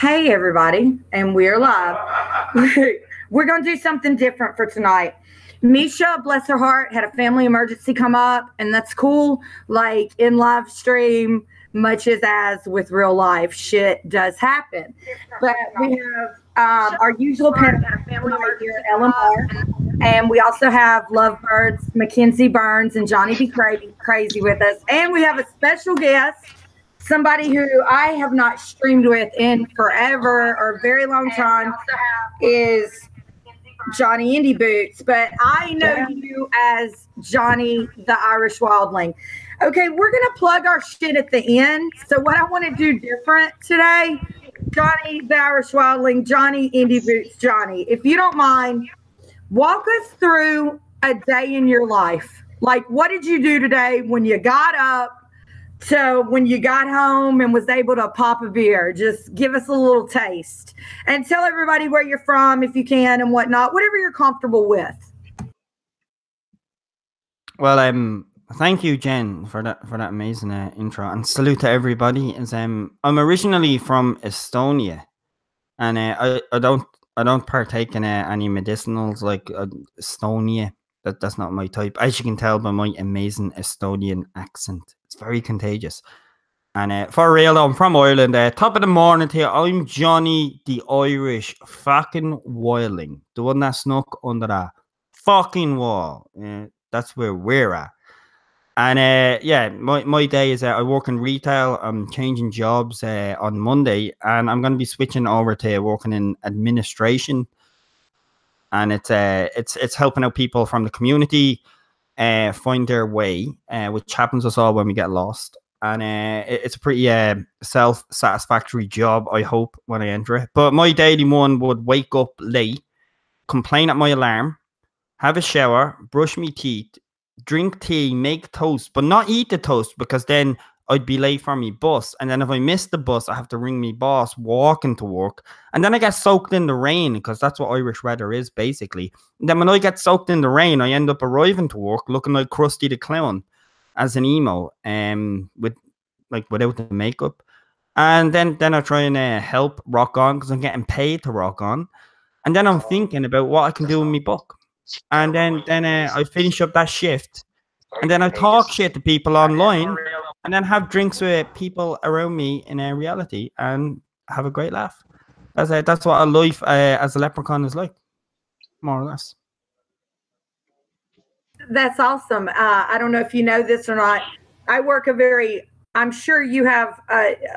Hey, everybody, and we're live. We're going to do something different for tonight. Misha, bless her heart, had a family emergency come up, and that's cool. Like in live stream, much as with real life, shit does happen. But we have our usual panel tonight here at LMR, and we also have lovebirds Mackenzie Burns and Johnny Be Crazy with us, and we have a special guest, somebody who I have not streamed with in forever or a very long time, is Jonnie Indie Boots, but I know you as Johnny the Irish Wildling. Okay, we're gonna plug our shit at the end. So what I want to do different today, Johnny the Irish Wildling, Jonnie Indie Boots, Johnny, if you don't mind, walk us through a day in your life. Like, what did you do today when you got up? So when you got home and was able to pop a beer, just give us a little taste and tell everybody where you're from if you can and whatnot, whatever you're comfortable with. Well, thank you, Jen, for that amazing intro, and salute to everybody. I'm originally from Estonia, and I don't partake in any medicinals like Estonia. That's not my type. As you can tell by my amazing Estonian accent, it's very contagious. And for real, I'm from Ireland. Top of the morning to you. I'm Johnny the Irish fucking Wildling, the one that snuck under that fucking wall. That's where we're at. And yeah, my day is I work in retail. I'm changing jobs on Monday, and I'm going to be switching over to working in administration. And it's helping out people from the community find their way, which happens to us all when we get lost. And it's a pretty self-satisfactory job, I hope, when I enter it. But my daily one would wake up late, complain at my alarm, have a shower, brush my teeth, drink tea, make toast, but not eat the toast because then I'd be late for my bus. And then if I miss the bus, I have to ring my boss walking to work. And then I get soaked in the rain because that's what Irish weather is, basically. And then when I get soaked in the rain, I end up arriving to work looking like Krusty the Clown as an emo, without the makeup. And then I try and help rock on because I'm getting paid to rock on. And then I'm thinking about what I can do with my book. And then I finish up that shift, and then I talk shit to people online, and then have drinks with people around me in reality, and have a great laugh. That's what a life as a leprechaun is like, more or less. That's awesome. I don't know if you know this or not. I work I'm sure you have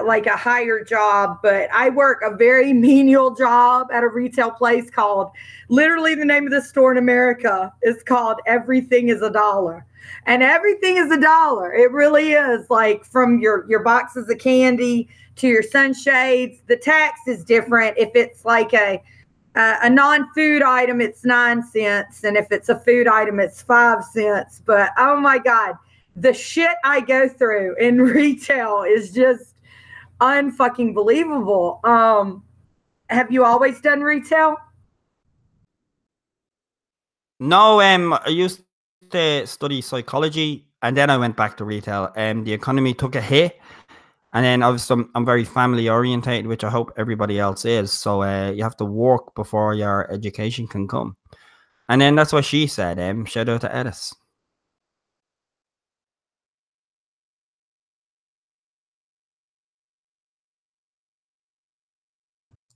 like a higher job, but I work a very menial job at a retail place called, literally the name of the store in America is called Everything is a Dollar. And everything is a dollar. It really is. Like from your boxes of candy to your sunshades. The tax is different. If it's like a non-food item, it's 9 cents. And if it's a food item, it's 5 cents. But oh my God, the shit I go through in retail is just unfucking believable. Have you always done retail? No, I used to study psychology, and then I went back to retail. The economy took a hit, and then obviously I'm very family orientated, which I hope everybody else is. So you have to work before your education can come. And then that's what she said. Shout out to Edis.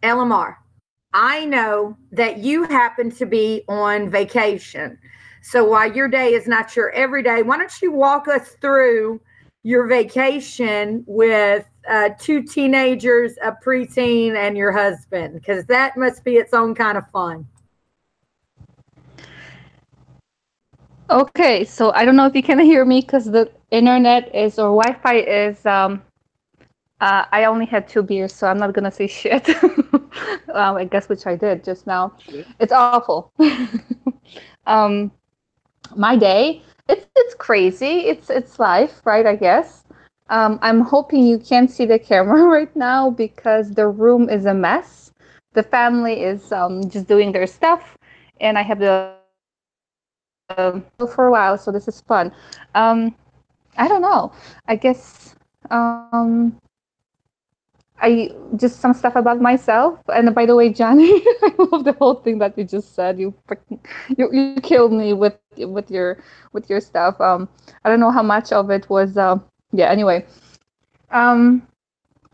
LMR, I know that you happen to be on vacation. So while your day is not your everyday, why don't you walk us through your vacation with 2 teenagers, a preteen, and your husband? Because that must be its own kind of fun. Okay, so I don't know if you can hear me because the internet is, or Wi-Fi is, I only had 2 beers, so I'm not gonna say shit. I guess which I did just now. It's awful. My day, it's crazy. It's life, right? I guess. I'm hoping you can't see the camera right now because the room is a mess. The family is just doing their stuff, and I have the for a while, so this is fun. I don't know. I guess I just some stuff about myself. And by the way, Johnny, I love the whole thing that you just said. You killed me with your stuff. I don't know how much of it was. Yeah. Anyway. Um.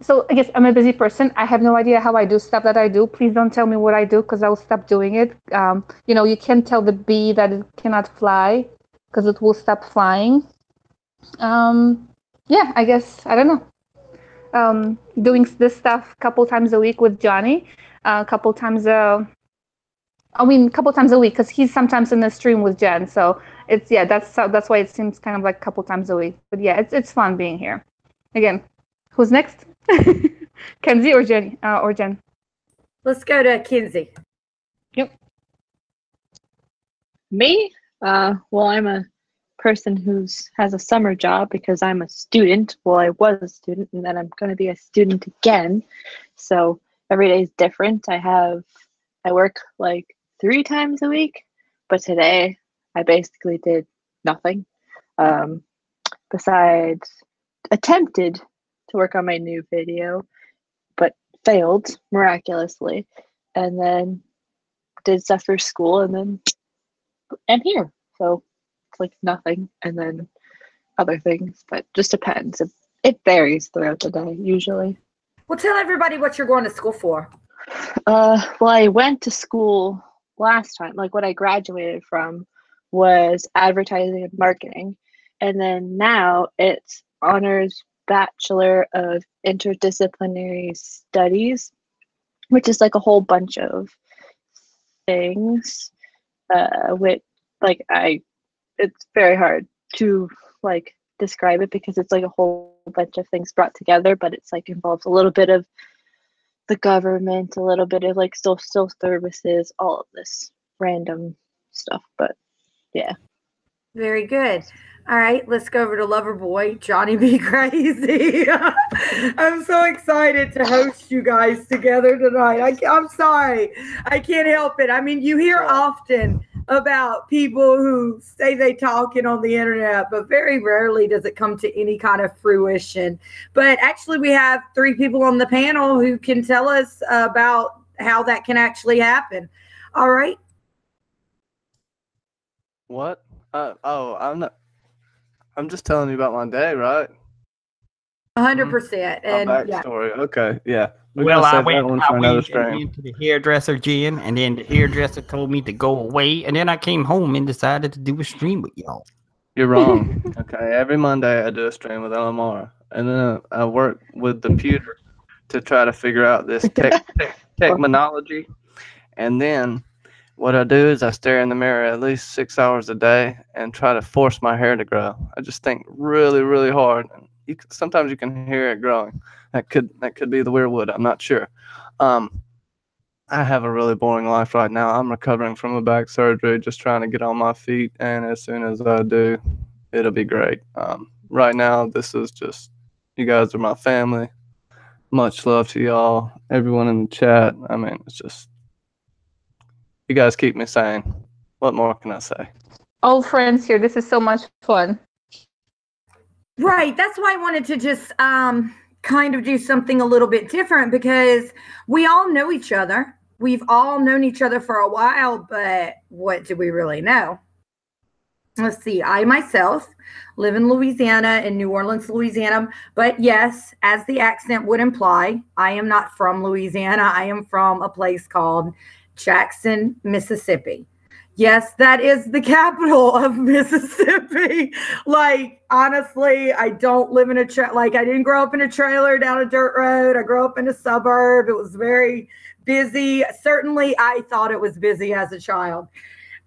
So I guess I'm a busy person. I have no idea how I do stuff that I do. Please don't tell me what I do because I'll stop doing it. You know, you can't tell the bee that it cannot fly because it will stop flying. Yeah, I guess I don't know. Doing this stuff a couple times a week with Johnny, a couple times a couple times a week because he's sometimes in the stream with Jen. So it's that's why it seems kind of like a couple times a week. But yeah, it's fun being here. Again, who's next? Kenzie or Jenny or Jen? Let's go to Kenzie. Yep. Me? Well, I'm a person who has a summer job because I'm a student. Well, I was a student, and then I'm going to be a student again. So every day is different. I work like 3 times a week, but today I basically did nothing. Besides attempted to work on my new video, but failed miraculously, and then did stuff for school, and then I'm here. So it's like nothing, and then other things, but just depends. It varies throughout the day usually. Well, tell everybody what you're going to school for. Well, I went to school last time. Like what I graduated from was advertising and marketing, and then now it's honors Bachelor of Interdisciplinary Studies, which is like a whole bunch of things. With like it's very hard to like describe it because it's like a whole bunch of things brought together, but it's like involves a little bit of the government, a little bit of like social services, all of this random stuff. But yeah. Very good. All right, let's go over to Loverboy, JohnnyBcrazy. I'm so excited to host you guys together tonight. I'm sorry. I can't help it. I mean, you hear often about people who say they talking on the internet, but very rarely does it come to any kind of fruition. But actually, we have 3 people on the panel who can tell us about how that can actually happen. All right. What? I'm not. I'm just telling you about my day, right? 100%. And My yeah. backstory. Okay, yeah. Well, I went to the hairdresser, Jen, and then the hairdresser told me to go away, and then I came home and decided to do a stream with y'all. You're wrong. Okay, every Monday I do a stream with LMR, and then I work with the computer to try to figure out this technology, and then what I do is I stare in the mirror at least 6 hours a day and try to force my hair to grow. I just think really, really hard. Sometimes you can hear it growing. That could be the weird wood. I'm not sure. I have a really boring life right now. I'm recovering from a back surgery, just trying to get on my feet. And as soon as I do, it'll be great. Right now, this is just, you guys are my family. Much love to y'all. Everyone in the chat. I mean, it's just, you guys keep me sane. What more can I say? All friends here. This is so much fun. Right. That's why I wanted to just kind of do something a little bit different because we all know each other. We've all known each other for a while, but what do we really know? Let's see. I myself live in Louisiana, in New Orleans, Louisiana. But yes, as the accent would imply, I am not from Louisiana. I am from a place called Jackson, Mississippi. Yes, that is the capital of Mississippi. Like, honestly, I don't live in I didn't grow up in a trailer down a dirt road. I grew up in a suburb. It was very busy. Certainly, I thought it was busy as a child.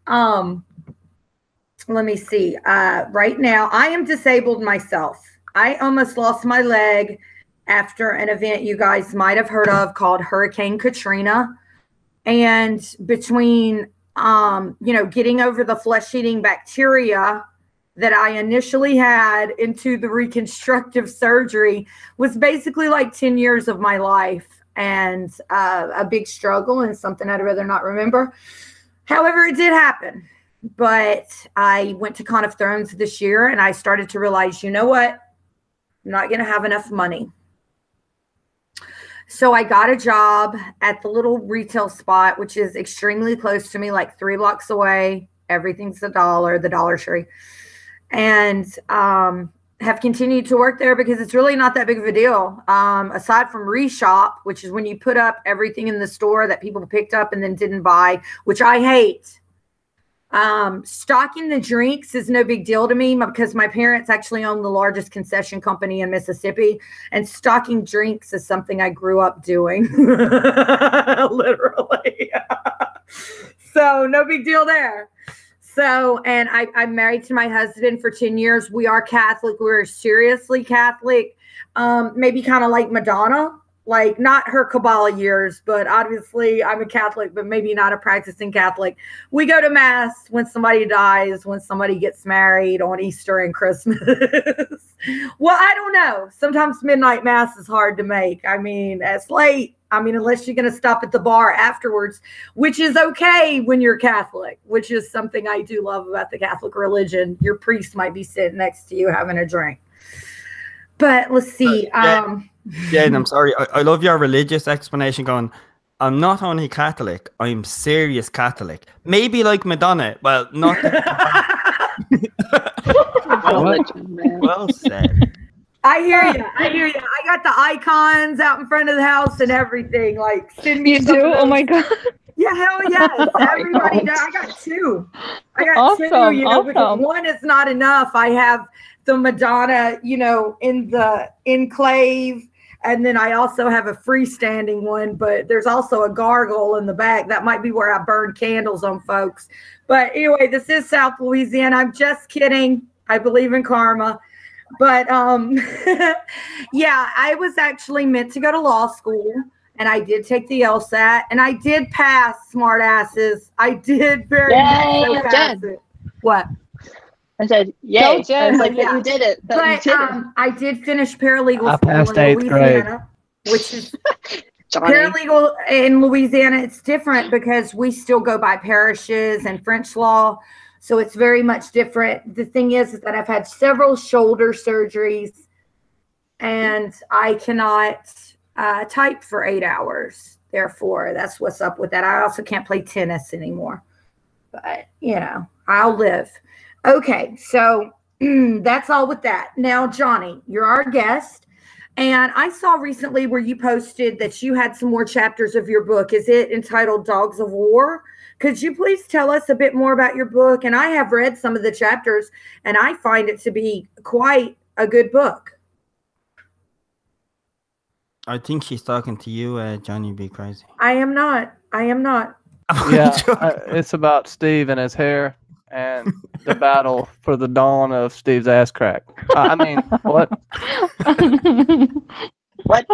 Let me see. Right now, I am disabled myself. I almost lost my leg after an event you guys might have heard of called Hurricane Katrina. And between getting over the flesh-eating bacteria that I initially had into the reconstructive surgery was basically like 10 years of my life and a big struggle and something I'd rather not remember. However, it did happen. But I went to Con of Thrones this year and I started to realize, you know what? I'm not going to have enough money. So I got a job at the little retail spot, which is extremely close to me, like 3 blocks away. Everything's the Dollar Tree. And have continued to work there because it's really not that big of a deal. Aside from reshop, which is when you put up everything in the store that people picked up and then didn't buy, which I hate. Stocking the drinks is no big deal to me because my parents actually own the largest concession company in Mississippi, and stocking drinks is something I grew up doing. Literally. So no big deal there. So, and I'm married to my husband for 10 years. We are Catholic. We're seriously Catholic. Maybe kind of like Madonna. Like, not her Kabbalah years, but obviously I'm a Catholic, but maybe not a practicing Catholic. We go to Mass when somebody dies, when somebody gets married, on Easter and Christmas. Well, I don't know. Sometimes midnight Mass is hard to make. I mean, it's late. I mean, unless you're going to stop at the bar afterwards, which is okay when you're Catholic, which is something I do love about the Catholic religion. Your priest might be sitting next to you having a drink. But let's see. Jane, I'm sorry. I love your religious explanation going, I'm not only Catholic, I'm serious Catholic. Maybe like Madonna. Well, not. Well said. I hear you. I got the icons out in front of the house and everything. Like, send me. You do? Oh my God. Yeah, hell yes. Everybody does. I got two. Awesome, because one is not enough. I have the Madonna, in the enclave. And then I also have a freestanding one, but there's also a gargoyle in the back. That might be where I burn candles on folks. But anyway, this is South Louisiana. I'm just kidding. I believe in karma. But yeah, I was actually meant to go to law school, and I did take the LSAT, and I did pass, smart asses. I did very much so pass it. What? I said, yay. Jen. Like, yeah. You did it. But I did finish paralegal I passed school in 8th grade. Louisiana, which is paralegal in Louisiana. It's different because we still go by parishes and French law. So it's very much different. The thing is that I've had several shoulder surgeries, and I cannot type for 8 hours. Therefore, that's what's up with that. I also can't play tennis anymore. But, I'll live. Okay, so that's all with that. Now, Johnny, you're our guest. And I saw recently where you posted that you had some more chapters of your book. Is it entitled Dogs of War? Could you please tell us a bit more about your book? And I have read some of the chapters, and I find it to be quite a good book. I think she's talking to you, Johnny Be Crazy. I am not. Yeah, it's about Steve and his hair and the battle for the dawn of Steve's ass crack. I mean, what? What?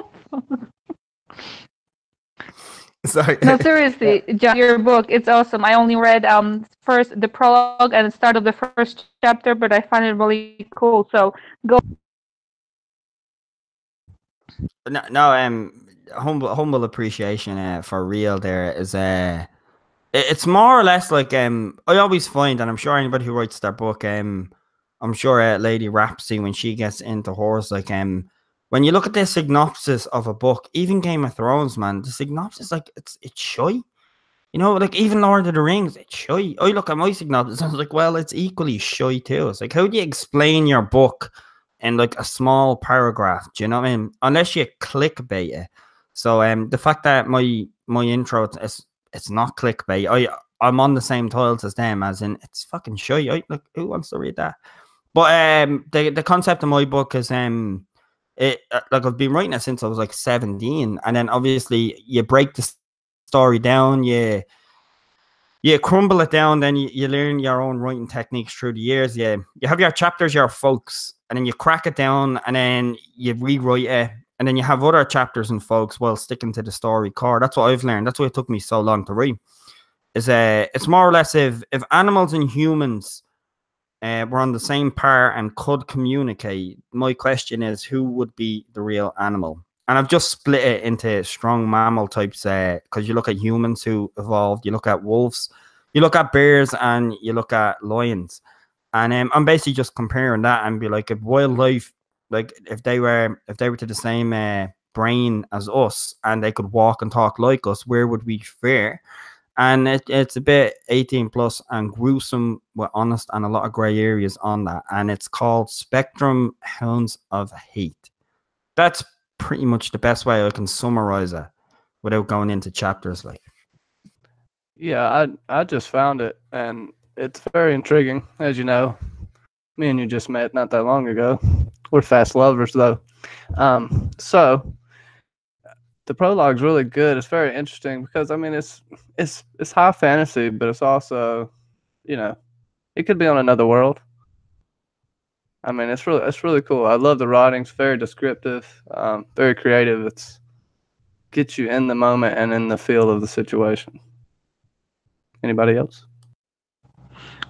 Sorry. No, seriously, John, your book, it's awesome. I only read first the prologue and the start of the first chapter, but I find it really cool. So go. No, humble appreciation for real. There is it's more or less like I always find, and I'm sure anybody who writes their book, I'm sure Lady Rapsy, when she gets into horrors, like when you look at the synopsis of a book, even Game of Thrones, man, the synopsis, like it's shy. Like even Lord of the Rings, it's shy. I look at my synopsis and I was like, well, it's equally shy too. It's like, how do you explain your book in like a small paragraph? Do you know what I mean? Unless you clickbait it. So the fact that my intro it's not clickbait. I'm on the same tiles as them, as in it's fucking shy. Like, who wants to read that? But the concept of my book is like I've been writing it since I was like 17, and then obviously you break the story down, you crumble it down, then you learn your own writing techniques through the years. You have your chapters, your folks, and then you crack it down, and then you rewrite it, and then you have other chapters and folks while sticking to the story core. That's what I've learned. That's why it took me so long to write. It's more or less if animals and humans were on the same par and could communicate, my question is, who would be the real animal? And I've just split it into strong mammal types, because you look at humans who evolved, you look at wolves, you look at bears, and you look at lions. And I'm basically just comparing that and be like, if wildlife, like if they were to the same brain as us and they could walk and talk like us, where would we fare? And it's a bit 18 plus and gruesome, with honest and a lot of grey areas on that. And it's called Spectrum Hounds of Hate. That's pretty much the best way I can summarize it without going into chapters. Like, Yeah, I just found it, and it's very intriguing. As you know, me and you just met not that long ago. We're fast lovers, though. So the prologue's really good. It's very interesting because I mean it's high fantasy, but it's also, you know, it could be on another world. I mean, it's really cool. I love the writing. It's very descriptive, very creative. It's gets you in the moment and in the feel of the situation. Anybody else?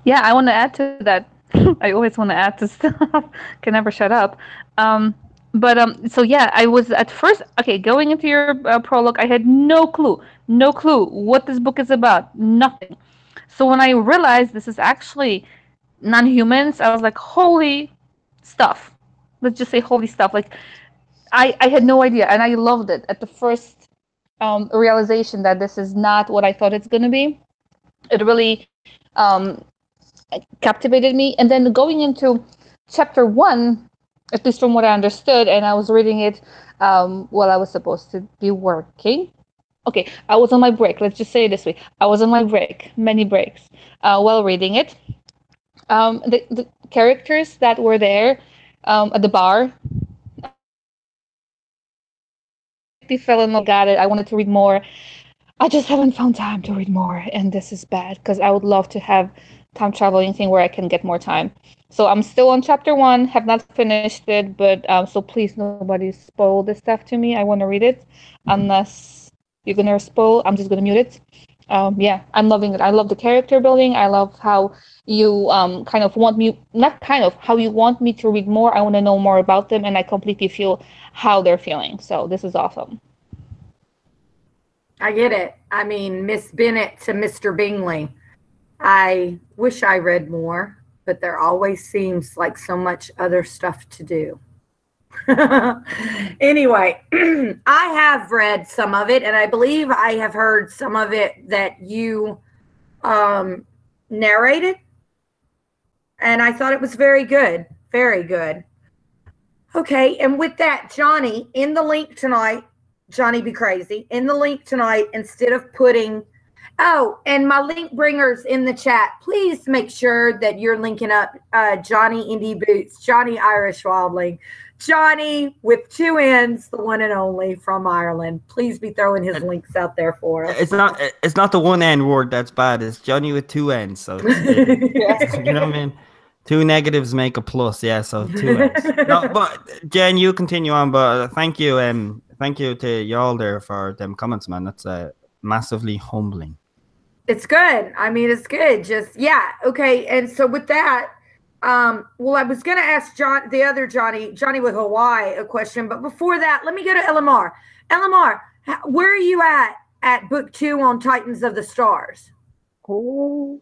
Yeah, I want to add to that. I always want to add to stuff. Can never shut up. So yeah, I was at first, okay, going into your prologue, I had no clue what this book is about, nothing. So when I realized this is actually non-humans, I was like, holy stuff. Let's just say holy stuff. Like, I had no idea, and I loved it at the first realization that this is not what I thought it's going to be. It really captivated me. And then going into chapter 1, at least from what I understood, and I was reading it while I was supposed to be working. Okay, I was on my break. Let's just say it this way. I was on my break, many breaks, while reading it. The characters that were there at the bar, they fell in love, got it. I wanted to read more. I just haven't found time to read more, and this is bad because I would love to have time traveling thing where I can get more time. So I'm still on chapter 1, have not finished it, but so please nobody spoil this stuff to me. I want to read it. Unless you're gonna spoil, I'm just gonna mute it. Yeah, I'm loving it. I love the character building. I love how you kind of want me, not kind of, how you want me to read more. I want to know more about them, and I completely feel how they're feeling. So this is awesome. I get it. I mean, Miss Bennett to Mr. Bingley. I wish I read more, but there always seems like so much other stuff to do. Anyway, I have read some of it, and I believe I have heard some of it that you narrated, and I thought it was very good. Very good. Okay, and with that, Johnny, in the link tonight, JohnnyBcrazy, in the link tonight, instead of putting, oh, and my link bringers in the chat, please make sure that you're linking up Jonnie Indie Boots, Johnny Irish Wildling, Johnny with 2 N's, the one and only from Ireland. Please be throwing his links out there for us. It's not the 1 N word that's bad. It's Johnny with 2 N's. So you know what I mean? 2 negatives make a plus. Yeah, so 2 N's. No, but Jen, you continue on. But thank you to y'all there for them comments, man. That's massively humbling. It's good. I mean, it's good. Just, yeah. Okay. And so with that, well, I was going to ask the other Johnny with Hawaii, a question. But before that, let me go to LMR. LMR, where are you at book 2 on Titans of the Stars? Oh,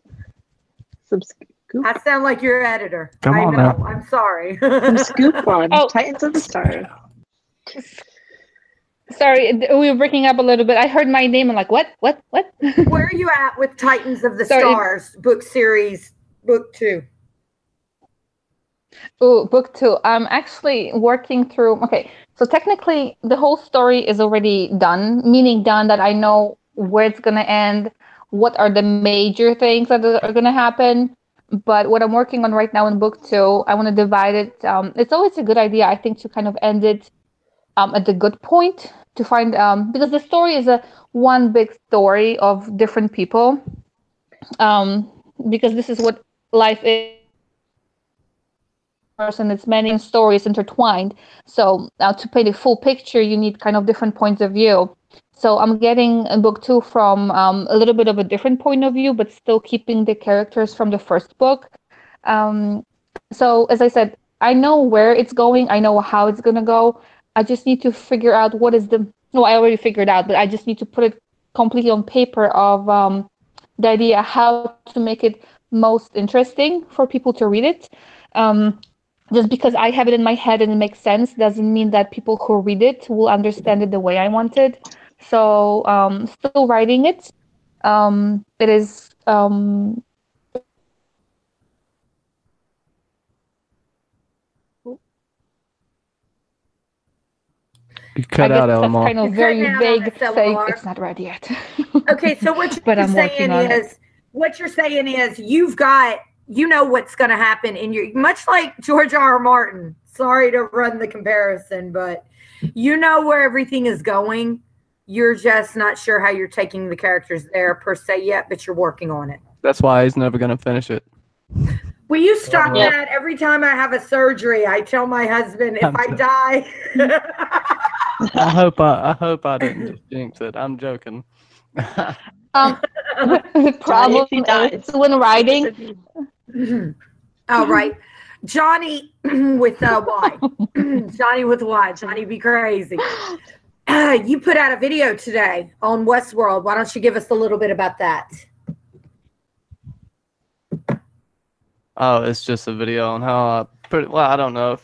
some scoop. I sound like your editor. Come on know. now. I'm sorry. Some scoop on Titans of the Stars. Sorry, we were breaking up a little bit. I heard my name and like, what? Where are you at with Titans of the Stars book series, book 2? Oh, book 2. I'm actually working through. Okay, so technically the whole story is already done, meaning done that I know where it's going to end, what are the major things that are going to happen. But what I'm working on right now in book 2, I want to divide it. It's always a good idea, I think, to kind of end it at the good point, to find because the story is one big story of different people, because this is what life is, and it's many stories intertwined. So to paint a full picture, you need kind of different points of view. So I'm getting in book 2 from a little bit of a different point of view, but still keeping the characters from the first book. So as I said, I know where it's going. I know how it's going to go. I just need to figure out what is the... No, I already figured out, but I just need to put it completely on paper of the idea how to make it most interesting for people to read it. just because I have it in my head and it makes sense doesn't mean that people who read it will understand it the way I want it. So still writing it. It is You cut I guess out, that's Elmore. kind of You're very cutting out on vague us, saying LMR. it's not ready yet. Okay, so what But you're I'm working saying on it. is, what you're saying is, you've got, you know what's going to happen in your, much like George R. R. Martin. Sorry to run the comparison, but you know where everything is going. You're just not sure how you're taking the characters there per se yet, but you're working on it. That's why he's never gonna finish it. Will you stop Yeah. that? Every time I have a surgery, I tell my husband, if I die. I hope I didn't just jinx it. I'm joking. The Johnny, problem if he dies. is when writing. All right. Johnny with a Y. Johnny with a Y. Johnny Be Crazy. You put out a video today on Westworld. Why don't you give us a little bit about that? Oh, it's just a video on how I don't know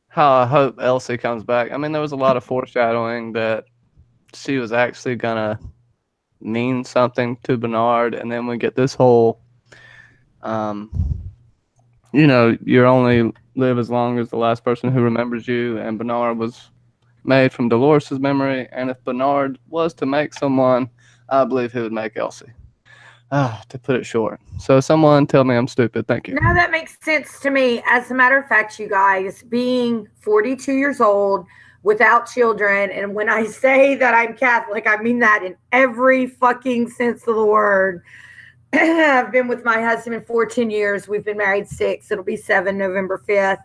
how I hope Elsie comes back. I mean, there was a lot of foreshadowing that she was actually gonna mean something to Bernard, and then we get this whole, you only live as long as the last person who remembers you, and Bernard was made from Dolores' memory, and if Bernard was to make someone, I believe he would make Elsie. To put it short. So someone tell me I'm stupid. Thank you. Now that makes sense to me. As a matter of fact, you guys, being 42 years old without children, and when I say that I'm Catholic, I mean that in every fucking sense of the word. I've been with my husband for 10 years. We've been married 6. It'll be 7 November 5th.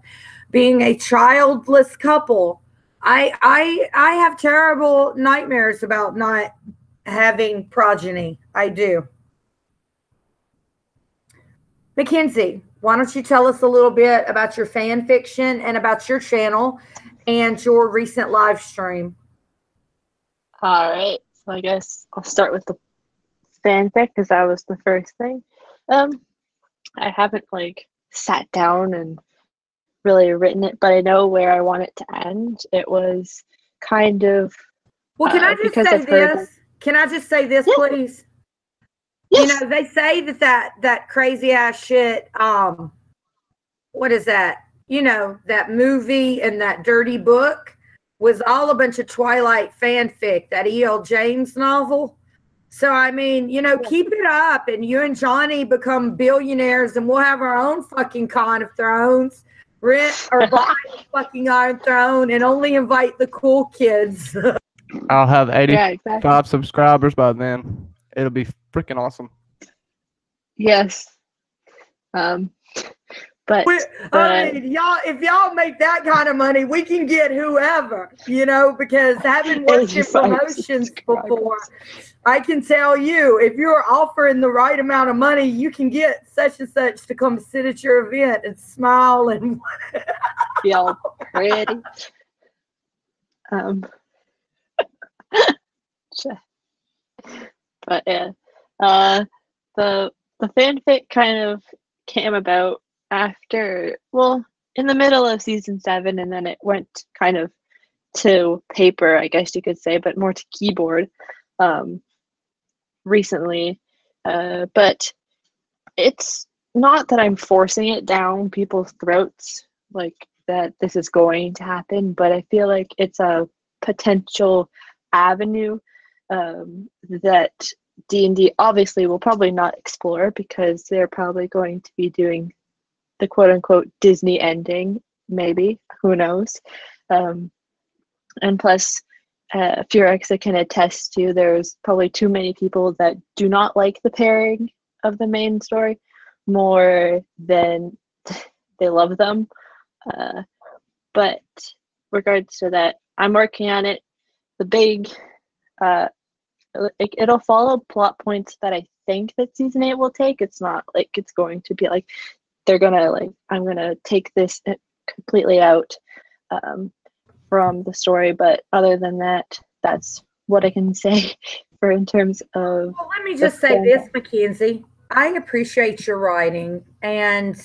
Being a childless couple, I have terrible nightmares about not having progeny. I do. Mackenzie, why don't you tell us a little bit about your fan fiction and about your channel and your recent live stream? All right. So I guess I'll start with the fanfic because that was the first thing. I haven't sat down and really written it, but I know where I want it to end. It was kind of Well, can I just say this? Can I just say this, please? Yes. You know, they say that crazy ass shit. What is that? You know, that movie and that dirty book was all a bunch of Twilight fanfic, that E.L. James novel. So, I mean, keep it up and you and Johnny become billionaires and we'll have our own fucking Con of Thrones, rent or buy a fucking Iron Throne and only invite the cool kids. I'll have 85 exactly. subscribers by then. It'll be freaking awesome. Yes. But I mean, if y'all make that kind of money, we can get whoever, because having worked in promotions before, I can tell you, if you're offering the right amount of money, you can get such and such to come sit at your event and smile and be all pretty. But yeah, the fanfic kind of came about after, in the middle of season 7, and then it went kind of to paper, I guess you could say, but more to keyboard recently. But it's not that I'm forcing it down people's throats, that this is going to happen, but I feel like it's a potential avenue that D&D obviously will probably not explore because they're probably going to be doing the quote-unquote Disney ending, maybe, who knows. And plus, Furexa can attest to there's probably too many people that do not like the pairing of the main story more than they love them. But regards to that, I'm working on it. The big it'll follow plot points that I think that season 8 will take. It's not like it's going to be like they're gonna I'm gonna take this completely out from the story, but other than that, that's what I can say for in terms of. Well, let me just say this, Mackenzie. I appreciate your writing, and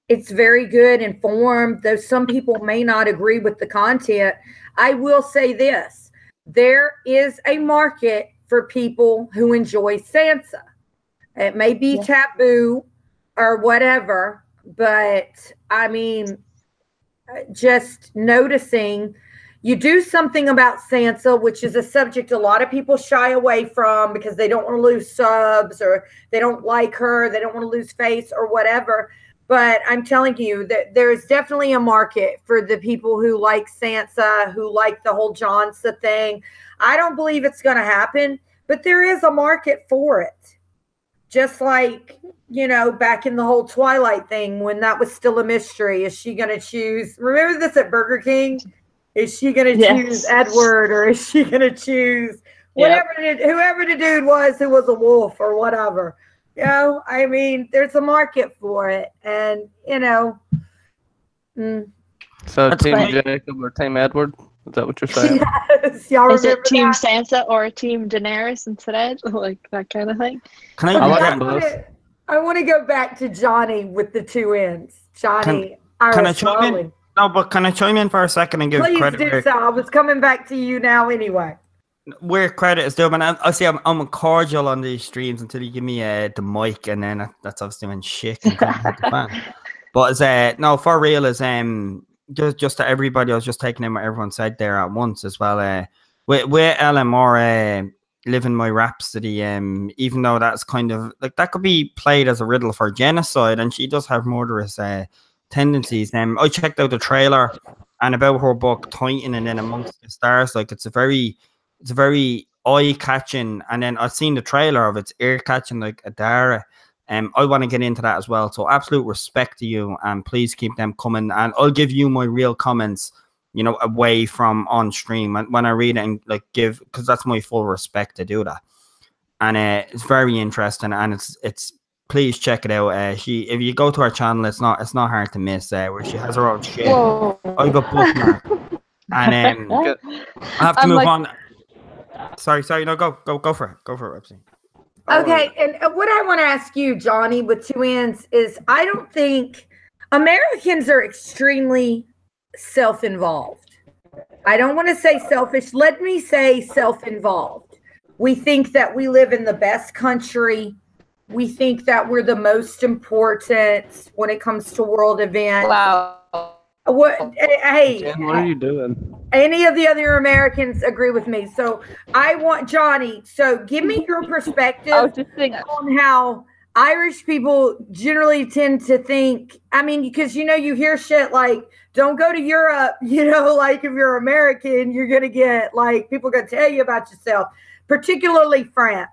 It's very good, informed, though some people may not agree with the content. I will say this. There is a market for people who enjoy Sansa. It may be taboo or whatever, but I mean, just noticing you do something about Sansa, which is a subject a lot of people shy away from because they don't want to lose subs or they don't like her, they don't want to lose face or whatever. But I'm telling you that there's definitely a market for the people who like Sansa, who like the whole Johnsa thing. I don't believe it's going to happen, but there is a market for it. Just like, you know, back in the whole Twilight thing when that was still a mystery. Is she going to choose? Remember this at Burger King? Is she going to choose Edward, or is she going to choose whatever whoever the dude was who was a wolf or whatever? You know, I mean, there's a market for it, and you know. So Team Jacob or Team Edward? Is that what you're saying? Yes, y'all Is it Team that? Sansa or Team Daenerys instead? Like that kind of thing? Can I like them both. I want to go back to Johnny with the two ends. Johnny, can I chime in? No, but can I chime in for a second and give credit? Please do so. I was coming back to you now anyway. Where credit is due, man. I see I'm cordial on these streams until you give me the mic, and then that's obviously when shit can come out the fan. But as no, for real, is just to everybody, I was just taking in what everyone said there at once as well. With LMR living my rhapsody, even though that's kind of like that could be played as a riddle for genocide, and she does have murderous tendencies. I checked out the trailer and about her book Titan and then Amongst the Stars. Like it's a very eye-catching, and then I've seen the trailer of it's ear-catching like Adara. I want to get into that as well. So absolute respect to you, and please keep them coming. And I'll give you my real comments, you know, away from on stream when I read it and like give, because that's my full respect to do that. And it's very interesting, and it's please check it out. If you go to our channel, it's not hard to miss. Where she has her own shit. I've got bookmark, and I have to move on. Sorry, no, go for it, Epstein. Okay, and what I want to ask you, Johnny, with two ends, is I don't think Americans are extremely self-involved. I don't want to say selfish. Let me say self-involved. We think that we live in the best country. We think that we're the most important when it comes to world events. Wow. Hey, Jen, what are you doing? Any of the other Americans agree with me. So I want Johnny. So give me your perspective on how Irish people generally tend to think. I mean, because, you know, you hear shit like, don't go to Europe, you know, like if you're American, you're going to get like people going to tell you about yourself, particularly France.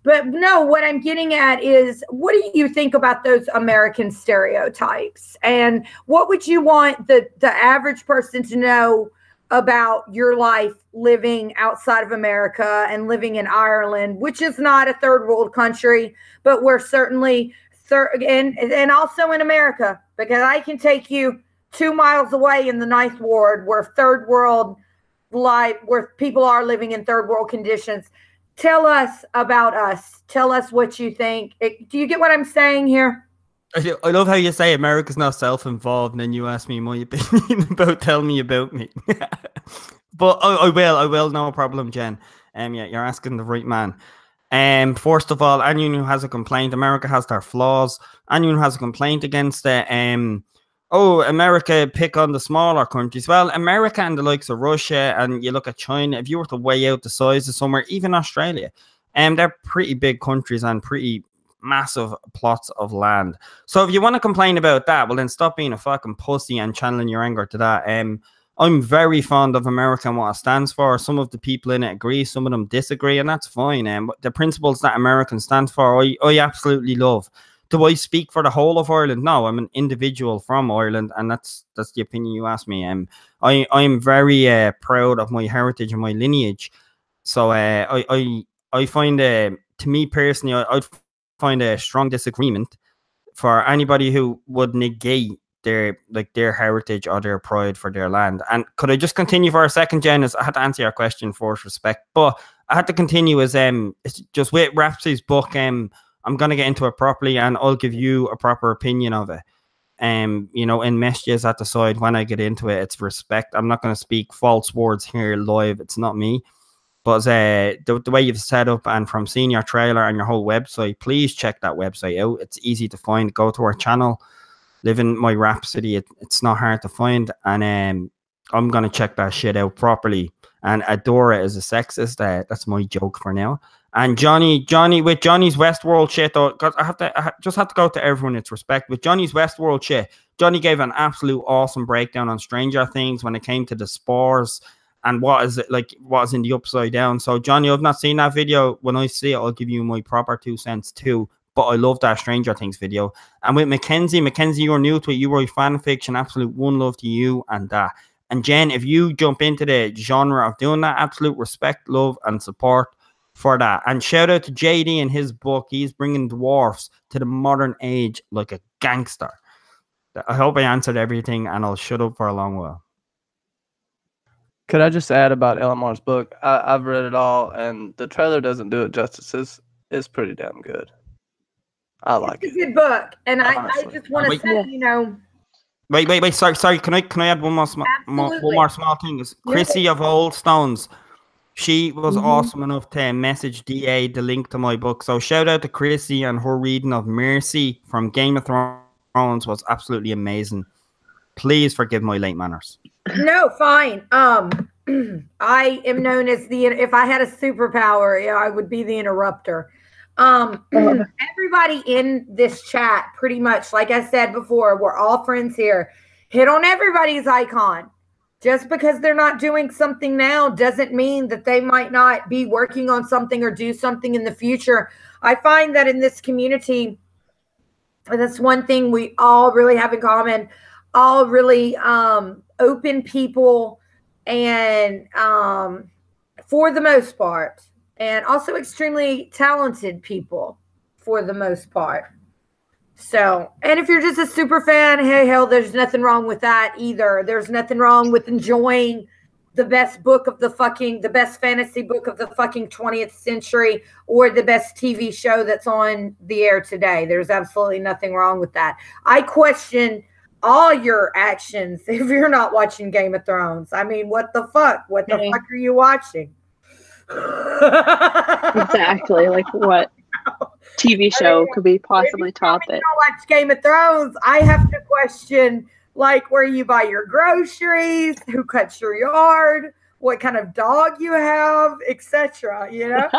But no, what I'm getting at is, what do you think about those American stereotypes? And what would you want the average person to know about your life living outside of America and living in Ireland, which is not a third world country, but we're certainly and also in America, because I can take you 2 miles away in the Ninth Ward where third world life, where people are living in third world conditions. Tell us about us. Tell us what you think. Do you get what I'm saying here? I love how you say America's not self-involved, and then you ask me my opinion about tell me about me. But I will, no problem, Jen. Yeah, you're asking the right man. First of all, anyone who has a complaint, America has their flaws. Anyone who has a complaint against it, America pick on the smaller countries. Well, America and the likes of Russia, and you look at China, if you were to weigh out the size of somewhere, even Australia, they're pretty big countries and pretty massive plots of land. So if you want to complain about that, well then stop being a fucking pussy and channeling your anger to that. I'm very fond of America and what it stands for. Some of the people in it agree, some of them disagree, and that's fine. But the principles that American stands for, I absolutely love. Do I speak for the whole of Ireland? No, I'm an individual from Ireland, and that's the opinion you asked me. I'm very proud of my heritage and my lineage. So I find, to me personally, I'd find a strong disagreement for anybody who would negate their heritage or their pride for their land. And could I just continue for a second, Jen? I had to answer your question for respect, but I had to continue as it's just with Rhapsody's book. I'm gonna get into it properly, and I'll give you a proper opinion of it. you know, in messages at the side when I get into it. It's respect. I'm not going to speak false words here live. It's not me. But the way you've set up and from seeing your trailer and your whole website, please check that website out. It's easy to find. Go to our channel, Live in My Rhapsody. It's not hard to find. And I'm going to check that shit out properly. And Adora is a sexist. That's my joke for now. And Johnny, with Johnny's Westworld shit, though, because I just have to go to everyone its respect. With Johnny's Westworld shit, Johnny gave an absolute awesome breakdown on Stranger Things when it came to the spores and what is in the upside down. So Johnny, I've not seen that video. When I see it, I'll give you my proper 2 cents too. But I love that Stranger Things video. And with Mackenzie, you're new to it. You write fan fiction. Absolute one love to you and that. And Jen, if you jump into the genre of doing that, absolute respect, love, and support for that. And shout out to JD and his book. He's bringing dwarfs to the modern age like a gangster. I hope I answered everything, and I'll shut up for a long while. Could I just add about LMR's book? I've read it all, and the trailer doesn't do it justice. It's pretty damn good. I like it. It's a good book, and I just want to say, you know. Wait. Sorry. Can I add one more small thing? Is Chrissy of Old Stones? She was awesome enough to message DA the link to my book. So shout out to Chrissy, and her reading of Mercy from Game of Thrones was absolutely amazing. Please forgive my late manners. No, fine. I am known as if I had a superpower, I would be the interrupter. Everybody in this chat, pretty much, like I said before, we're all friends here. Hit on everybody's icon. Just because they're not doing something now doesn't mean that they might not be working on something or do something in the future. I find that in this community, that's one thing we all really have in common. All really open people, and for the most part, and also extremely talented people for the most part. So, and if you're just a super fan, hey, hell, there's nothing wrong with that either. There's nothing wrong with enjoying the best the best fantasy book of the fucking 20th century, or the best TV show that's on the air today. There's absolutely nothing wrong with that. I question all your actions if you're not watching Game of Thrones. I mean, what the fuck? What the fuck are you watching? Exactly. Like, what TV show could be possibly top it? Watch Game of Thrones. I have to question, like, where you buy your groceries, who cuts your yard, what kind of dog you have, etc. You know.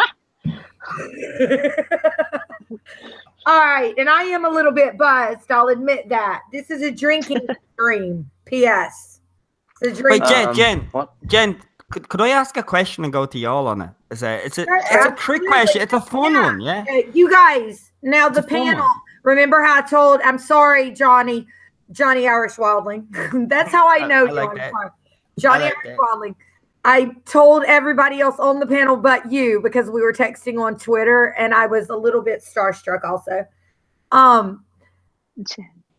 All right, and I am a little bit buzzed. I'll admit that. This is a drinking stream. P.S. It's a drinking. Wait, Jen, could I ask a question and go to y'all on it? It's a trick question. It's a fun one, yeah. You guys, now the panel. Remember how I told? I'm sorry, Johnny Irish Wildling. That's how I know Johnny Irish Wildling. I told everybody else on the panel but you, because we were texting on Twitter, and I was a little bit starstruck also.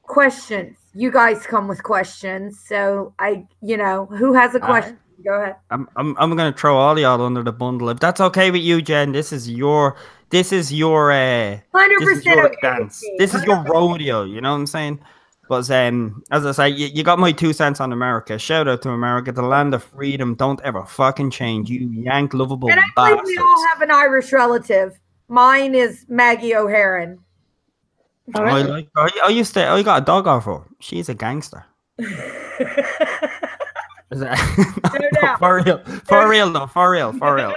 Questions. You guys come with questions. So who has a question? Go ahead. I'm gonna throw all y'all under the bundle. If that's okay with you, Jen, this is your 100% dance. This is your rodeo, you know what I'm saying? But as I say, you got my 2 cents on America. Shout out to America, the land of freedom. Don't ever fucking change, you yank lovable bastards. And I believe we all have an Irish relative. Mine is Maggie O'Haran. Oh, really? I got a dog off her. She's a gangster. No, for real.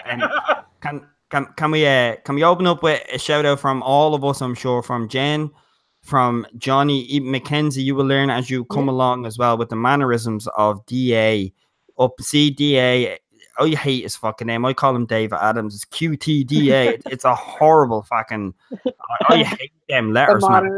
And can we open up with a shout out from all of us? I'm sure from Jen, from Johnny, Mackenzie. You will learn as you come along as well with the mannerisms of DA. DA. I hate his fucking name. I call him David Adams. It's QTDA. It's a horrible fucking. I hate them letters, man.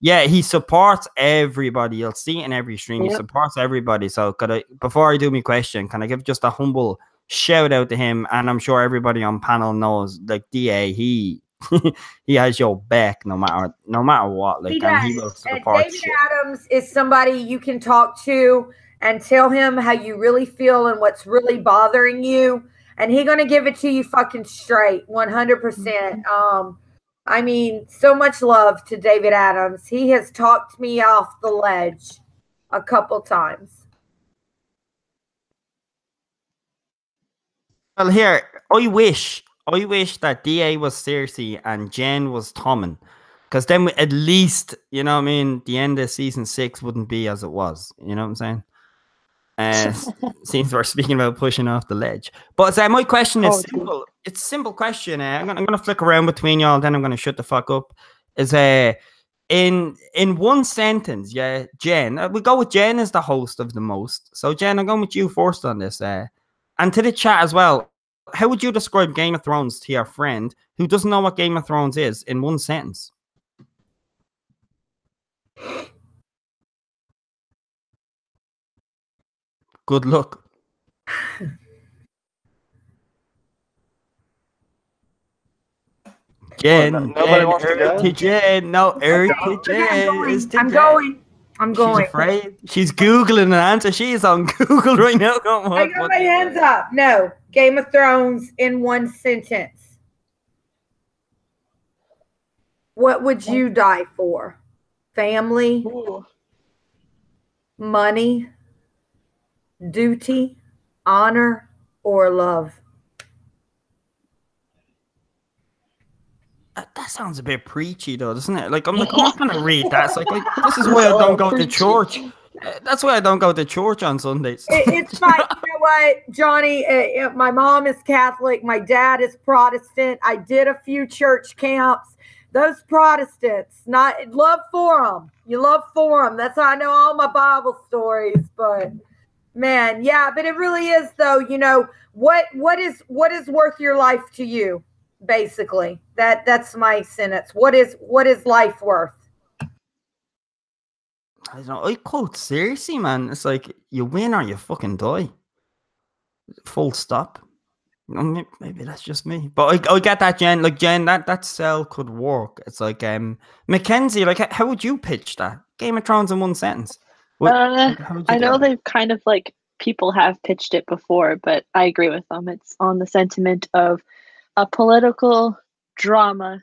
Yeah, he supports everybody. You'll see it in every stream. He supports everybody. So before I do my question, can I give just a humble shout out to him? And I'm sure everybody on panel knows, like, DA, he has your back no matter what. Like, and he will support David Adams is somebody you can talk to and tell him how you really feel and what's really bothering you, and he's gonna give it to you fucking straight, 100%. I mean, so much love to David Adams. He has talked me off the ledge a couple times. Well, here, I wish that DA was Cersei and Jen was Tommen. Because then at least, you know what I mean, the end of season 6 wouldn't be as it was. You know what I'm saying? Seems we're speaking about pushing off the ledge. But my question is simple. It's a simple question. I'm gonna flick around between y'all, then I'm gonna shut the fuck up. Is in one sentence, yeah, Jen. We go with Jen as the host of the most. So Jen, I'm going with you first on this. And to the chat as well. How would you describe Game of Thrones to your friend who doesn't know what Game of Thrones is in one sentence? Good luck. Jen, nobody wants to go? Jen. No, Jen is to I'm Jen. going. I'm going. She's afraid. She's Googling an answer. She is on Google right now. I got my hands up. No. Game of Thrones in one sentence. What would you die for? Family? Ooh. Money? Duty? Honor? Or love? That sounds a bit preachy, though, doesn't it? Like, I'm not going to read that. It's like, this is why I don't go to church. That's why I don't go to church on Sundays. It's fine. You know what, Johnny? My mom is Catholic. My dad is Protestant. I did a few church camps. Those Protestants, love for them. You love for them. That's how I know all my Bible stories. But man, yeah. But it really is, though. You know what is worth your life to you? Basically, that's my sentence. What is life worth? I don't know. I quote seriously, man. It's like you win or you fucking die. Full stop. Maybe that's just me, but I get that, Jen. Like Jen, that cell could work. It's like Mackenzie. Like, how would you pitch that Game of Thrones in one sentence? I know they've kind of like people have pitched it before, but I agree with them. It's on the sentiment of a political drama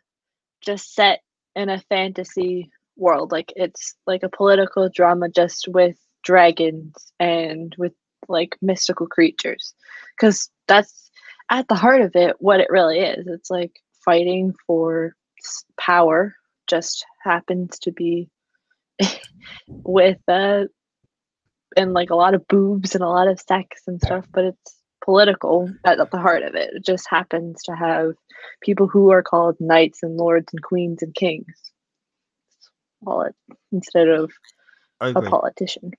just set in a fantasy world. Like it's like a political drama just with dragons and with like mystical creatures, because that's at the heart of it what it really is. It's like fighting for power, just happens to be with and like a lot of boobs and a lot of sex and stuff, but it's political at the heart of it. It just happens to have people who are called knights and lords and queens and kings. Call it instead of a politician.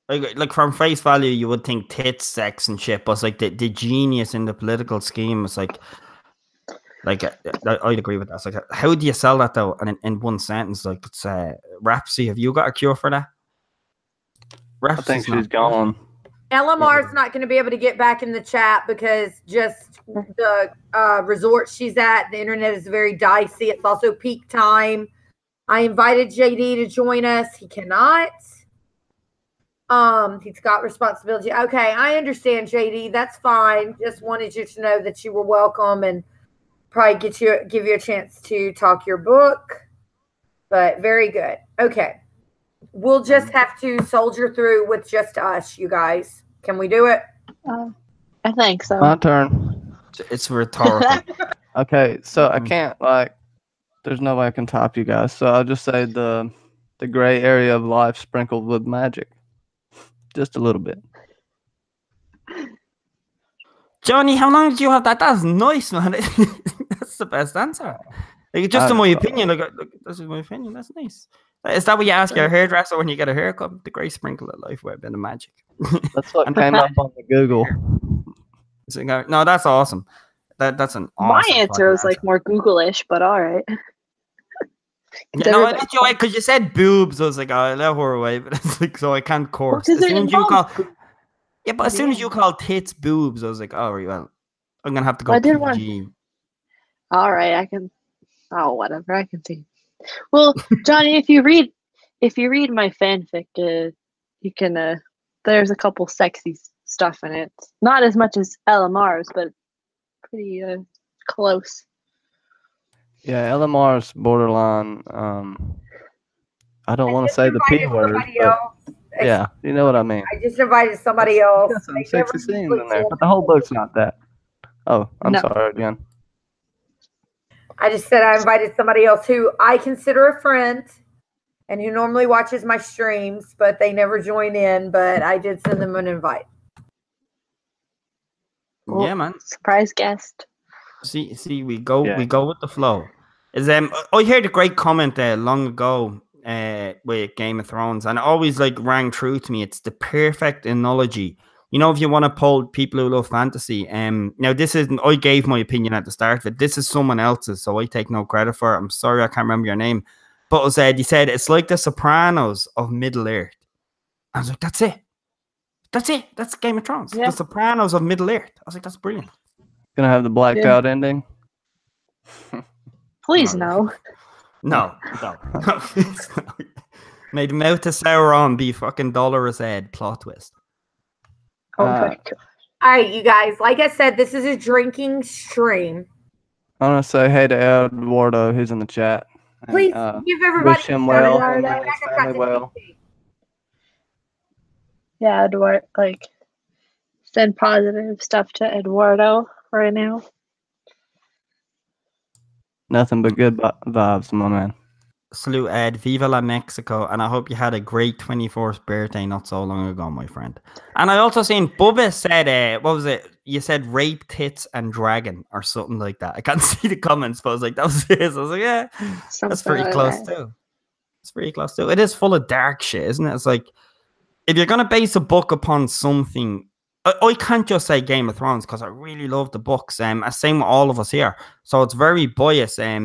Like from face value, you would think tits, sex, and shit, but it's like the genius in the political scheme is like I'd agree with that. It's like, how do you sell that though? And in one sentence, like it's Rapsy. Have you got a cure for that? I think she's gone. LMR is not going to be able to get back in the chat because just the resort she's at, the internet is very dicey. It's also peak time. I invited JD to join us. He cannot. He's got responsibility. Okay, I understand, JD. That's fine. Just wanted you to know that you were welcome and probably give you a chance to talk your book. But very good. Okay. We'll just have to soldier through with just us, you guys. Can we do it? I think so. My turn. It's rhetorical. Okay, so I can't there's no way I can top you guys. So I'll just say the gray area of life sprinkled with magic. Just a little bit. Johnny, how long did you have that? That's nice, man. That's the best answer. Like, just in my opinion, this is my opinion. That's nice. Is that what you ask your hairdresser when you get a haircut? The grey sprinkle of life with a bit of magic. That's what came up on the Google. No, that's awesome. That's an awesome. My answer was like more Google-ish, but all right. Yeah, no, I enjoy it because you said boobs. I was like, oh, let her away, but it's like, so I can't course. As soon as you call, as soon as you call tits boobs, I was like, oh, well, I'm gonna have to go. I did PG. one. All right, I can. Oh, whatever, I can see. Well, Johnny, if you read my fanfic, you can. There's a couple sexy stuff in it. Not as much as LMR's, but pretty close. Yeah, LMR's borderline. I don't want to say the P word, but yeah, you know what I mean. I just invited somebody else. Got some They sexy never scenes usually in there, join. but the whole book's not that. Oh, I'm No. sorry again. I just said I invited somebody else who I consider a friend and who normally watches my streams, but they never join in. But I did send them an invite. Cool. Yeah, man. Surprise guest. See, we go Yeah. with the flow. Is I heard a great comment long ago with Game of Thrones, and it always like rang true to me. It's the perfect analogy. You know, if you want to poll people who love fantasy, now this isn't. I gave my opinion at the start of it. This is someone else's, so I take no credit for it. I'm sorry, I can't remember your name, but it said, he said it's like the Sopranos of Middle Earth. I was like, that's it. That's it. That's Game of Thrones. Yeah. The Sopranos of Middle Earth. I was like, that's brilliant. Gonna have the blacked Yeah. out ending. Please no. No. Made mouth to Sauron be fucking Dolores Ed plot twist. Oh my god. All right, you guys. Like I said, this is a drinking stream. I want to say hey to Eduardo, who's in the chat. And, Please give everybody wish him a well, shout him out. and his family well. Yeah, Eduardo, like, send positive stuff to Eduardo right now. Nothing but good vibes, my man. Salute Ed, Viva la Mexico, and I hope you had a great 24th birthday not so long ago, my friend. And I also seen Bubba said, what was it? You said rape, tits, and dragon, or something like that. I can't see the comments, but I was like, that was it. I was like, yeah, that's Something pretty like close that. too. It's pretty close too. It is full of dark shit, isn't it? It's like, if you're going to base a book upon something, I can't just say Game of Thrones because I really love the books. Same with all of us here. So it's very biased. I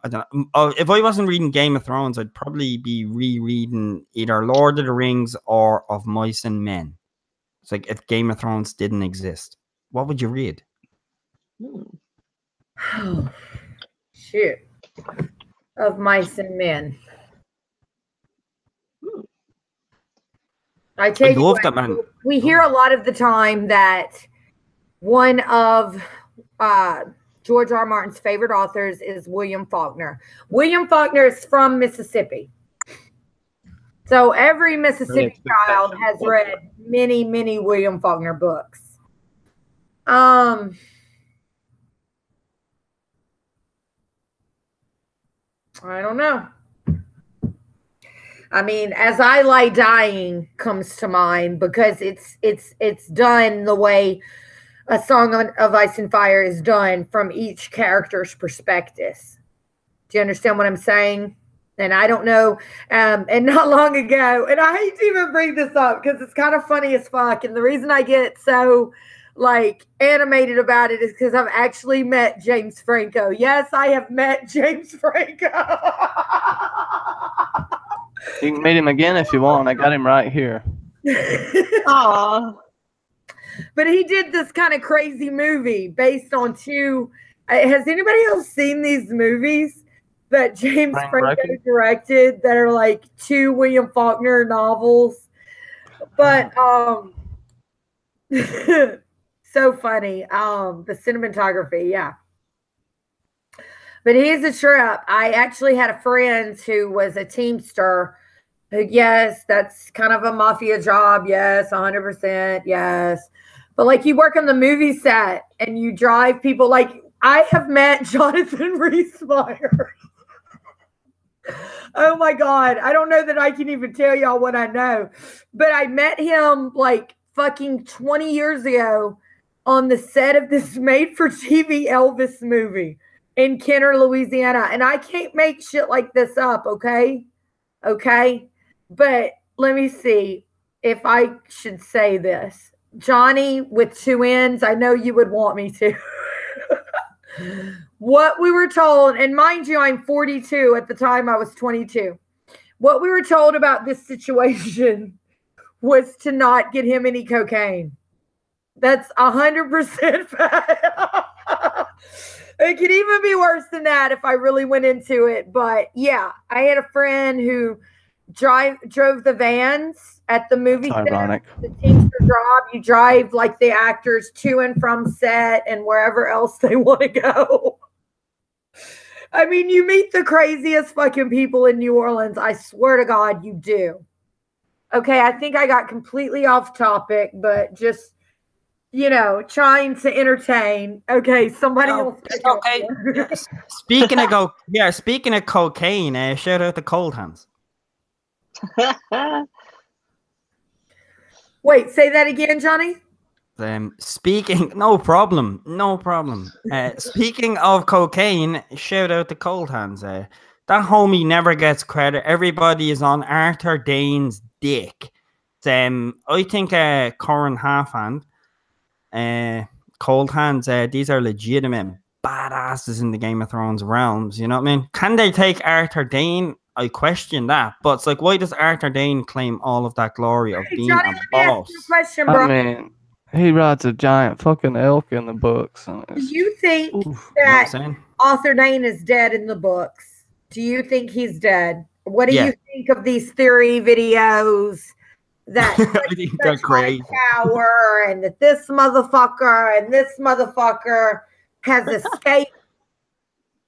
don't know. If I wasn't reading Game of Thrones, I'd probably be rereading either Lord of the Rings or Of Mice and Men. It's like if Game of Thrones didn't exist, what would you read? Oh, shit. Of Mice and Men. I tell you love what, that, man. we hear a lot of the time that one of George R. Martin's favorite authors is William Faulkner. William Faulkner is from Mississippi. So every Mississippi child has read many, many William Faulkner books. I don't know. I mean, As I Lie Dying comes to mind because it's done the way A Song of Ice and Fire is done from each character's perspective. Do you understand what I'm saying? And I don't know. And not long ago, and I hate to even bring this up because it's kind of funny as fuck. And the reason I get so like animated about it is because I've actually met James Franco. Yes, I have met James Franco. You can meet him again if you want. I got him right here. Aw. But he did this kind of crazy movie based on two. Has anybody else seen these movies that James Franco directed that are like two William Faulkner novels? But so funny. The cinematography, yeah. But he's a trip. I actually had a friend who was a Teamster. Who, yes, that's kind of a mafia job. Yes, 100%. Yes. But like you work on the movie set and you drive people. Like I have met Jonathan Rhys-Meyer. Oh my God. I don't know that I can even tell y'all what I know. But I met him like fucking 20 years ago on the set of this made-for-TV Elvis movie in Kenner, Louisiana. And I can't make shit like this up, okay? Okay? But let me see if I should say this. Johnny with two N's, I know you would want me to. What we were told, and mind you, I'm 42. At the time, I was 22. What we were told about this situation was to not get him any cocaine. That's 100% fact. It could even be worse than that if I really went into it. But yeah, I had a friend who drove the vans at the movie set. Ironic. The Teamster job. You drive like the actors to and from set and wherever else they want to go. I mean, you meet the craziest fucking people in New Orleans. I swear to God, you do. Okay, I think I got completely off topic, but just, trying to entertain. Okay, somebody else. It's okay. Speaking of cocaine, shout out to Cold Hands. Wait, say that again, Johnny. No problem. Speaking of cocaine, shout out to Cold Hands. That homie never gets credit. Everybody is on Arthur Dane's dick. I think Corin Halfhand, Cold Hands, these are legitimate badasses in the Game of Thrones realms. You know what I mean? Can they take Arthur Dane? I question that, but it's like, why does Arthur Dane claim all of that glory of being Johnny, a let me ask boss? you a question, bro. I mean, he rides a giant fucking elk in the books. Do you think Oof, that you know Arthur Dane is dead in the books? Do you think he's dead? What do you think of these theory videos that I think they're crazy. power and that this motherfucker has escaped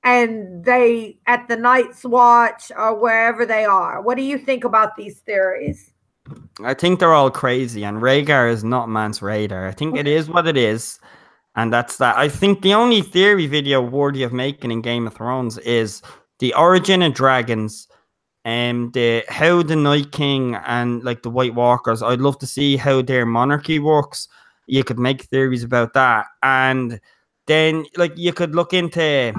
and they at the Night's Watch or wherever they are? What do you think about these theories? I think they're all crazy, and Rhaegar is not Mance Rayder. I think it is what it is, and that's that. I think the only theory video worthy of making in Game of Thrones is the origin of dragons, and how the Night King and like the White Walkers. I'd love to see how their monarchy works. You could make theories about that, and then like you could look into.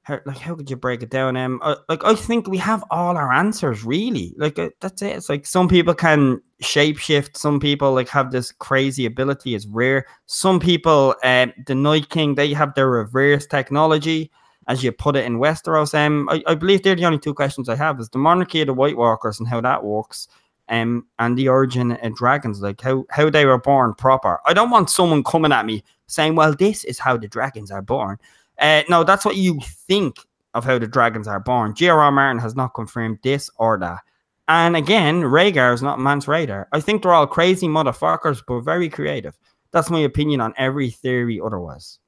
How could you break it down? I think we have all our answers, really. That's it. It's like some people can shapeshift. Some people like have this crazy ability. It's rare. Some people, the Night King, they have their reverse technology, as you put it in Westeros. I believe they're the only two questions I have: is the monarchy of the White Walkers and how that works, and the origin of dragons, like how they were born proper. I don't want someone coming at me saying, "Well, this is how the dragons are born." No, that's what you think of how the dragons are born. J.R.R. Martin has not confirmed this or that. And again, Rhaegar is not Mance Rayder. I think they're all crazy motherfuckers, but very creative. That's my opinion on every theory otherwise.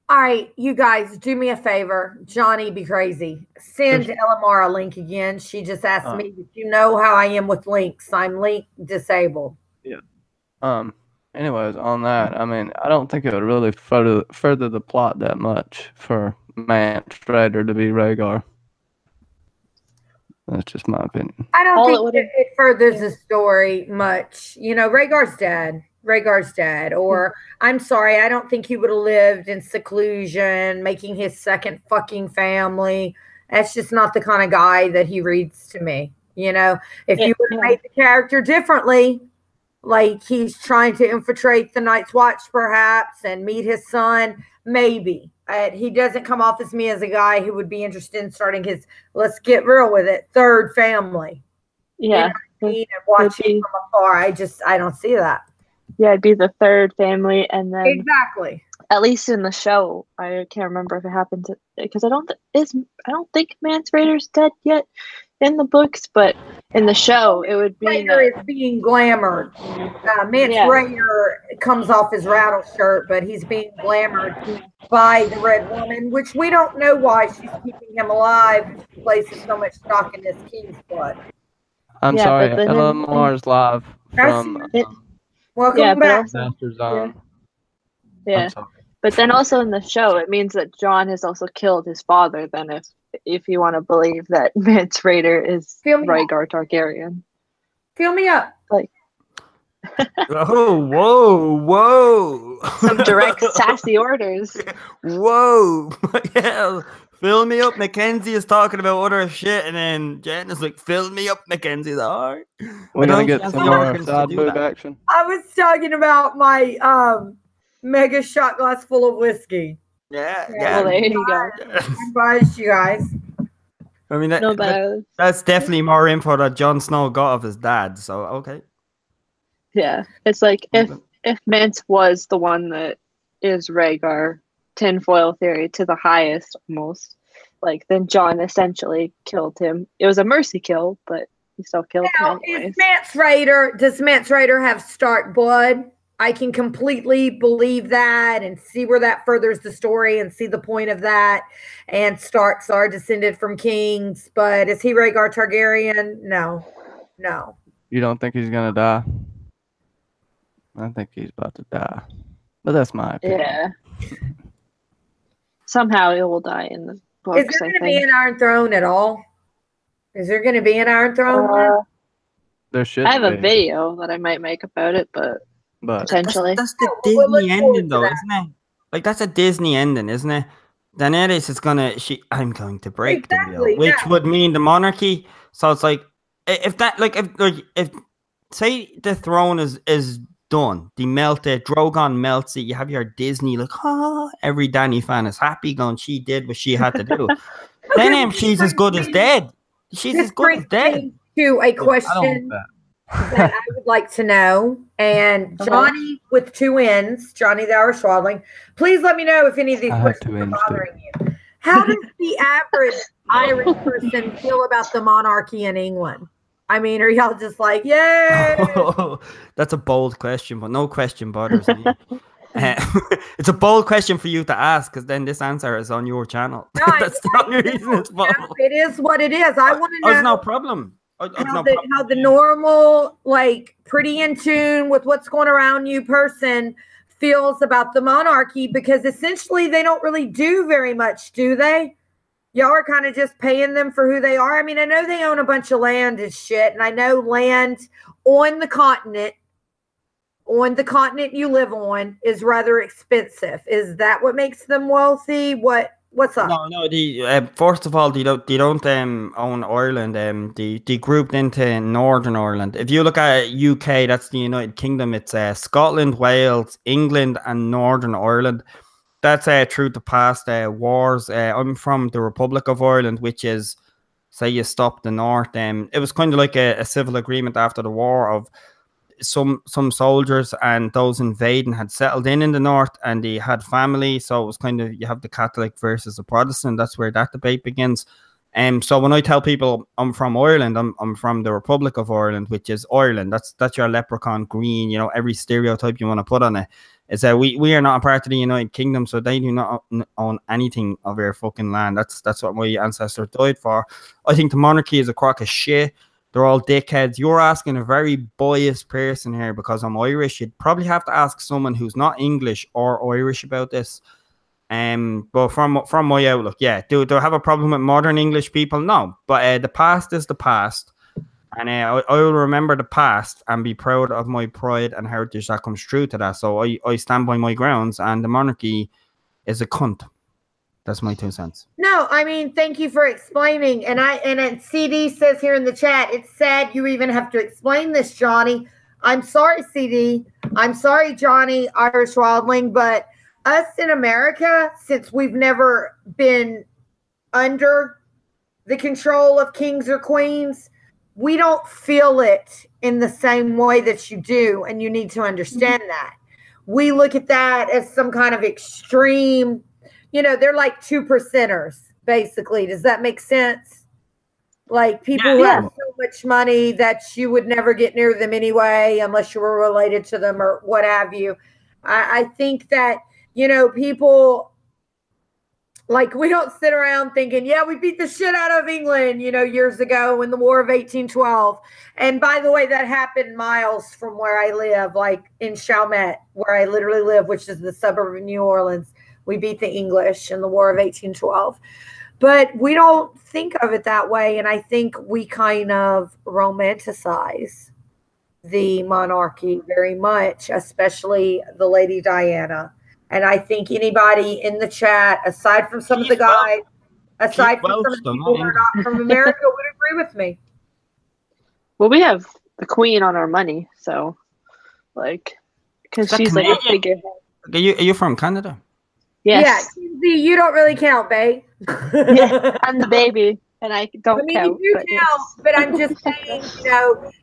All right, you guys, do me a favor. JohnnyBcrazy, send Elamar a link again. She just asked me if you know how I am with links. I'm link disabled. Yeah. Anyways, on that, I mean, I don't think it would really further the plot that much for Mance Rayder to be Rhaegar. That's just my opinion. I don't think it furthers the story much. Rhaegar's dead. Or, I'm sorry, I don't think he would have lived in seclusion, making his second fucking family. That's just not the kind of guy that he reads to me. If you would have made the character differently, like he's trying to infiltrate the Night's Watch perhaps and meet his son, maybe. He doesn't come off as me as a guy who would be interested in starting his, let's get real with it, third family. Yeah. And watching from afar. I don't see that. Yeah, it'd be the third family, and then exactly. At least in the show, I can't remember if it happened because I don't think Mance Rayder's dead yet in the books, but in the show it would be Rayder is being glamored. Mance Rayder comes off his rattle shirt, but he's being glamored by the Red Woman, which we don't know why she's keeping him alive. She places so much stock in this king's blood. I'm sorry, Elamar's live from welcome back. Yeah. But then also in the show, it means that Jon has also killed his father. Then, if you want to believe that Mance Rayder is Rhaegar Targaryen, fill me up. Whoa! Some direct sassy orders. Whoa! Yeah, fill me up. Mackenzie is talking about other shit, and then Jen is like, "Fill me up, Mackenzie." All right. We're gonna get some more side boob action. I was talking about my mega shot glass full of whiskey. Yeah. Well, there you go. Advise you guys. I mean, that's definitely more info that Jon Snow got of his dad. So okay. Yeah, it's like if Mance was the one that is Rhaegar, tinfoil theory to the highest almost, like then Jon essentially killed him. It was a mercy kill, but he still killed him anyways. Does Mance Rayder have Stark blood? I can completely believe that and see where that furthers the story and see the point of that. And Starks are descended from kings, but is he Rhaegar Targaryen? No. You don't think he's gonna die? I think he's about to die. But that's my opinion. Yeah. Somehow it will die in the books. Is there going to be an Iron Throne at all? Is there going to be an Iron Throne? There should. I have a video that I might make about it, but potentially. That's the Disney ending, though, isn't it? Like, that's a Disney ending, isn't it? Daenerys is gonna. I'm going to break the wheel, which would mean the monarchy. So it's like, if say the throne is done, they melt it, Drogon melts it, you have your Disney, like, every Dany fan is happy, going, she did what she had to do. Then she's as good as dead. She's as good as dead. To a question that I would like to know, and Johnny with 2 N's, Johnny the Irish Wildling, please let me know if any of these questions are bothering you. How does the average Irish person feel about the monarchy in England? I mean, are y'all just like, yay? That's a bold question, but no question bothers me. It's a bold question for you to ask, because then this answer is on your channel. No, that's the only reason it's bold. It is what it is. I want to know. There's no problem. How the normal, like, pretty in tune with what's going around you person feels about the monarchy, because essentially they don't really do very much, do they? Y'all are kind of just paying them for who they are. I mean, I know they own a bunch of land and shit, and I know land on the continent you live on is rather expensive. Is that what makes them wealthy? What's up? No. First of all, they don't own Ireland. They grouped into Northern Ireland. If you look at UK, that's the United Kingdom. It's Scotland, Wales, England, and Northern Ireland. That's through the past wars. I'm from the Republic of Ireland, which is, say you stop the north. It was kind of like a civil agreement after the war of some soldiers and those invading had settled in the north, and they had family. So it was kind of, you have the Catholic versus the Protestant. That's where that debate begins. So when I tell people I'm from Ireland, I'm from the Republic of Ireland, which is Ireland. That's your leprechaun green, every stereotype you want to put on it. Is that we are not a part of the United Kingdom, so they do not own anything of our fucking land. That's what my ancestors died for. I think the monarchy is a crock of shit. They're all dickheads. You're asking a very biased person here because I'm Irish. You'd probably have to ask someone who's not English or Irish about this. But from my outlook, yeah. Do I have a problem with modern English people? No. But the past is the past. And I will remember the past and be proud of my pride and heritage that comes true to that. So I stand by my grounds, and the monarchy is a cunt. That's my 2 cents. No, I mean, thank you for explaining. And CD says here in the chat, it's sad you even have to explain this, Johnny. I'm sorry, CD. I'm sorry, Johnny, Irish Wildling, but us in America, since we've never been under the control of kings or queens, we don't feel it in the same way that you do, and you need to understand that. We look at that as some kind of extreme, they're like 2%ers, basically. Does that make sense? Like people who have so much money that you would never get near them anyway, unless you were related to them or what have you. I think that, people, like, we don't sit around thinking, yeah, we beat the shit out of England, years ago in the War of 1812. And by the way, that happened miles from where I live, like in Chalmette, where I literally live, which is the suburb of New Orleans. We beat the English in the War of 1812. But we don't think of it that way. And I think we kind of romanticize the monarchy very much, especially the Lady Diana. And I think anybody in the chat, aside from some of the guys, aside from some of the people who are not from America, would agree with me. Well, we have the Queen on our money, so, like, because she's like a figurehead. Are you from Canada? Yes. Yeah, you don't really count, babe. Yeah, I'm the baby, and I don't count. You do count, but I'm just saying,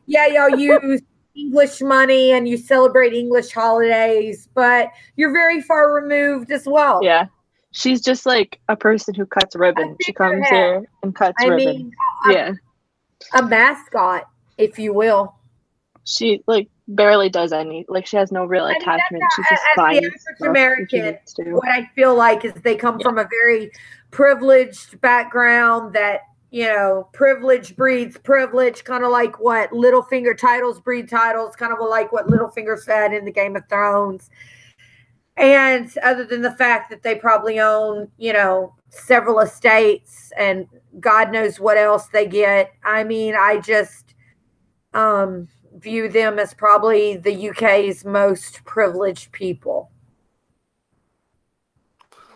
y'all use English money and you celebrate English holidays, but you're very far removed as well. Yeah. She's just like a person who cuts ribbon. She comes here and cuts ribbon. A mascot, if you will. She, like, barely does any. Like, she has no real I mean, attachment. that's She not, just as the finds average stuff when she American, needs to. what I feel like is they come from a very privileged background that, you know, privilege breeds privilege, kind of like what Littlefinger titles breed titles, kind of like what Littlefinger said in the Game of Thrones. And other than the fact that they probably own, you know, several estates and God knows what else they get. I mean, I just view them as probably the UK's most privileged people.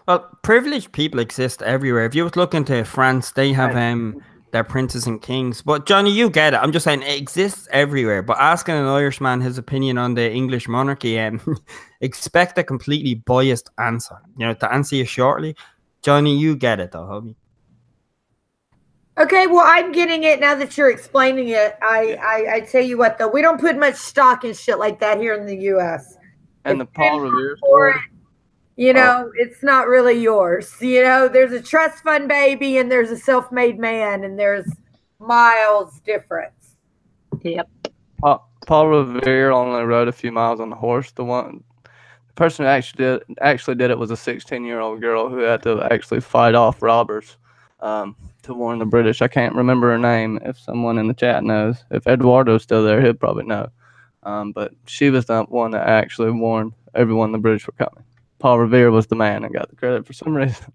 Well, privileged people exist everywhere. If you look into France, they have their princes and kings. But Johnny, you get it. I'm just saying it exists everywhere. But asking an Irishman his opinion on the English monarchy, expect a completely biased answer. You know, to answer you shortly, Johnny, you get it though, homie. Okay, well, I'm getting it now that you're explaining it. I tell you what, though, we don't put much stock in shit like that here in the U.S. And the Paul Revere For story. it, you know, it's not really yours. You know, there's a trust fund baby and there's a self-made man, and there's miles difference. Yep. Paul Revere only rode a few miles on the horse. The person who actually did it was a 16-year-old girl who had to actually fight off robbers to warn the British. I can't remember her name. If someone in the chat knows, if Eduardo's still there, he'll probably know. But she was the one that actually warned everyone the British were coming. Paul Revere was the man and got the credit for some reason.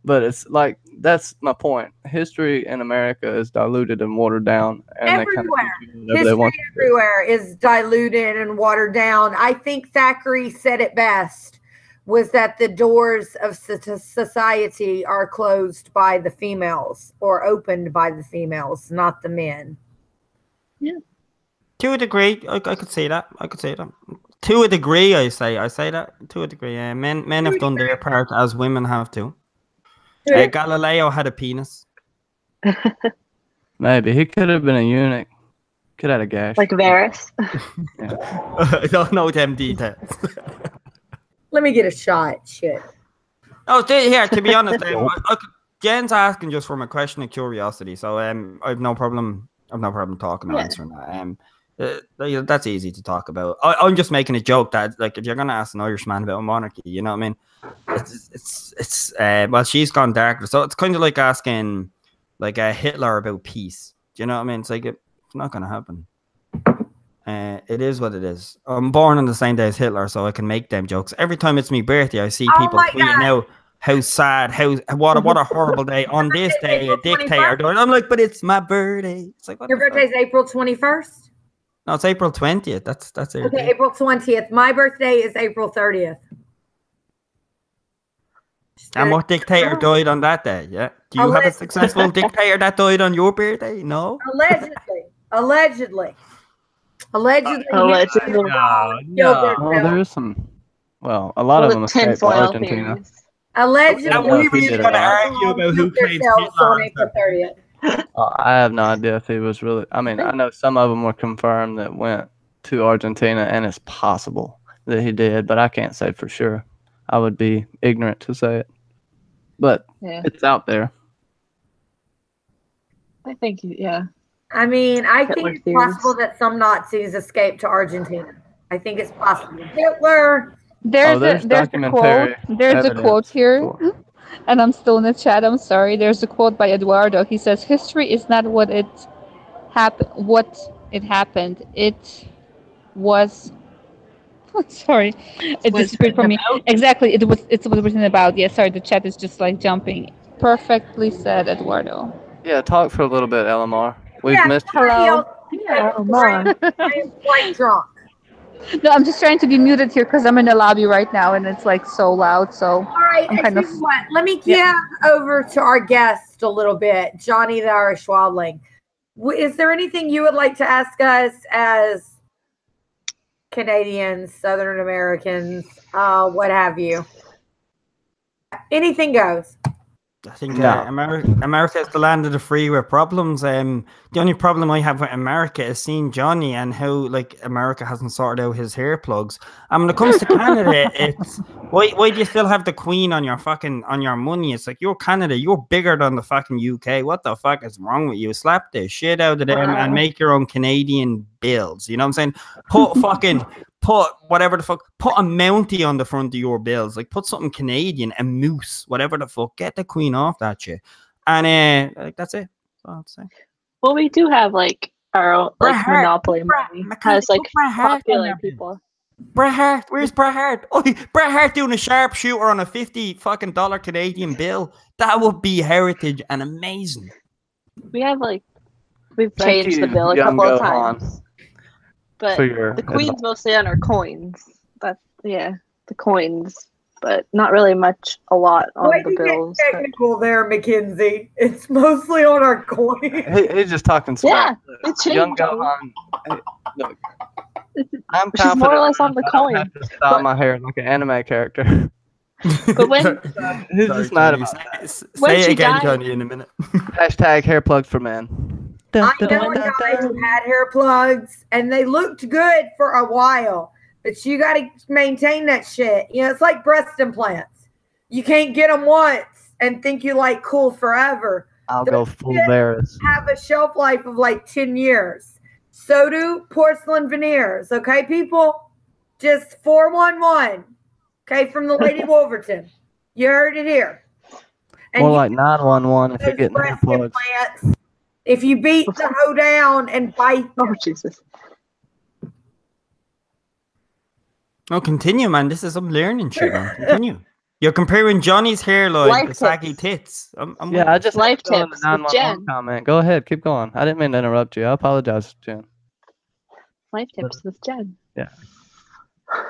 But it's like, that's my point. History in America is diluted and watered down. And Everywhere. History everywhere is diluted and watered down. I think Thackeray said it best, was that the doors of society are closed by the females or opened by the females, not the men. Yeah. To a degree, I could say that. To a degree, I say that. To a degree, men have done their part as women have too. Galileo had a penis. Maybe he could have been a eunuch. Could have had a gash. Like Varys. I don't know them details. Let me get a shot. Shit. Oh, here, to be honest, Jen's asking just from a question of curiosity, so I've no problem talking or answering that. That's easy to talk about. I'm just making a joke that, like, if you're gonna ask an Irishman about monarchy, you know what I mean? It's well, she's gone darker, so it's kind of like asking like a Hitler about peace. Do you know what I mean? It's like it's not gonna happen. It is what it is. I'm born on the same day as Hitler, so I can make them jokes. Every time it's my birthday, I see people tweeting out how sad, what a horrible day. On this day, a dictator died. I'm like, but it's my birthday. It's like, what your birthday's April 21st? No, it's April 20th. That's it. Okay, April 20th. My birthday is April 30th. And what dictator died on that day? Yeah. Do you have a successful dictator that died on your birthday? No. Allegedly. Oh, there is some. Well, a lot of them escaped to Argentina. Allegedly. And we were going to argue about who claims on April 30th. I have no idea if he was really. I mean, I know some of them were confirmed that went to Argentina, and it's possible that he did, but I can't say for sure. I would be ignorant to say it, but it's out there. I think, yeah. I mean, I think it's possible that some Nazis escaped to Argentina. I think it's possible. Hitler. There's a quote here, and I'm still in the chat. I'm sorry. There's a quote by Eduardo. He says, "History is not what it happened. It was." Sorry, it disappeared from me. Exactly, it's what it was written about. Yeah, sorry, the chat is just like jumping. Perfectly said, Eduardo. Yeah, talk for a little bit, LMR. We've missed you. Hello. I am quite drunk. No, I'm just trying to be muted here because I'm in the lobby right now and it's like so loud. So all right, I'm kind of. What? Let me get over to our guest a little bit, Johnny the Irish Wildling. Is there anything you would like to ask us as Canadians, Southern Americans, what have you? Anything goes. I think No. America is the land of the free with problems. The only problem I have with America is seeing Johnny and how like America hasn't sorted out his hair plugs. And when it comes to Canada, it's why do you still have the Queen on your money? It's like you're Canada, you're bigger than the fucking UK. What the fuck is wrong with you? Slap the shit out of them and make your own Canadian bills. You know what I'm saying? Put whatever the fuck, put a Mountie on the front of your bills. Like, put something Canadian, a moose, whatever the fuck. Get the Queen off that shit. And like that's it. That's all I'd say. Well, we do have like our own like monopoly money. Has like popular people. Bret Hart, where's Bret Hart? Oh, Bret Hart doing a sharpshooter on a $50 fucking Canadian bill. That would be heritage and amazing. We have like we've changed the bill a couple of times. But the Queen's mostly on our coins. The coins, but not really a lot on the bills. Technical there, Mackenzie. It's mostly on our coins. He's just talking smack. Yeah, it's young Gohan. Hey, look, I'm She's confident. more or less on the coin. I have to style my hair like an anime character. But when Who's just mad about that? Say it again, Johnny, in a minute. Hashtag hair plugs for men. I know a guy who had hair plugs, and they looked good for a while, but you got to maintain that shit. You know, it's like breast implants. You can't get them once and think you like cool forever. I'll go full Varys. Have a shelf life of like 10 years. So do porcelain veneers. Okay, people? Just 411. Okay, from the Lady Wolverton. You heard it here. And more like 911 if you're getting hair plugs. Implants. If you beat the hoe down and bite. Oh, Jesus. No, continue, man. This is some learning shit, man. Continue. You're comparing Johnny's hairline to saggy tits. I just life tips with Jen. Comment. Go ahead, keep going. I didn't mean to interrupt you. I apologize, Jen. Life tips with Jen. Yeah.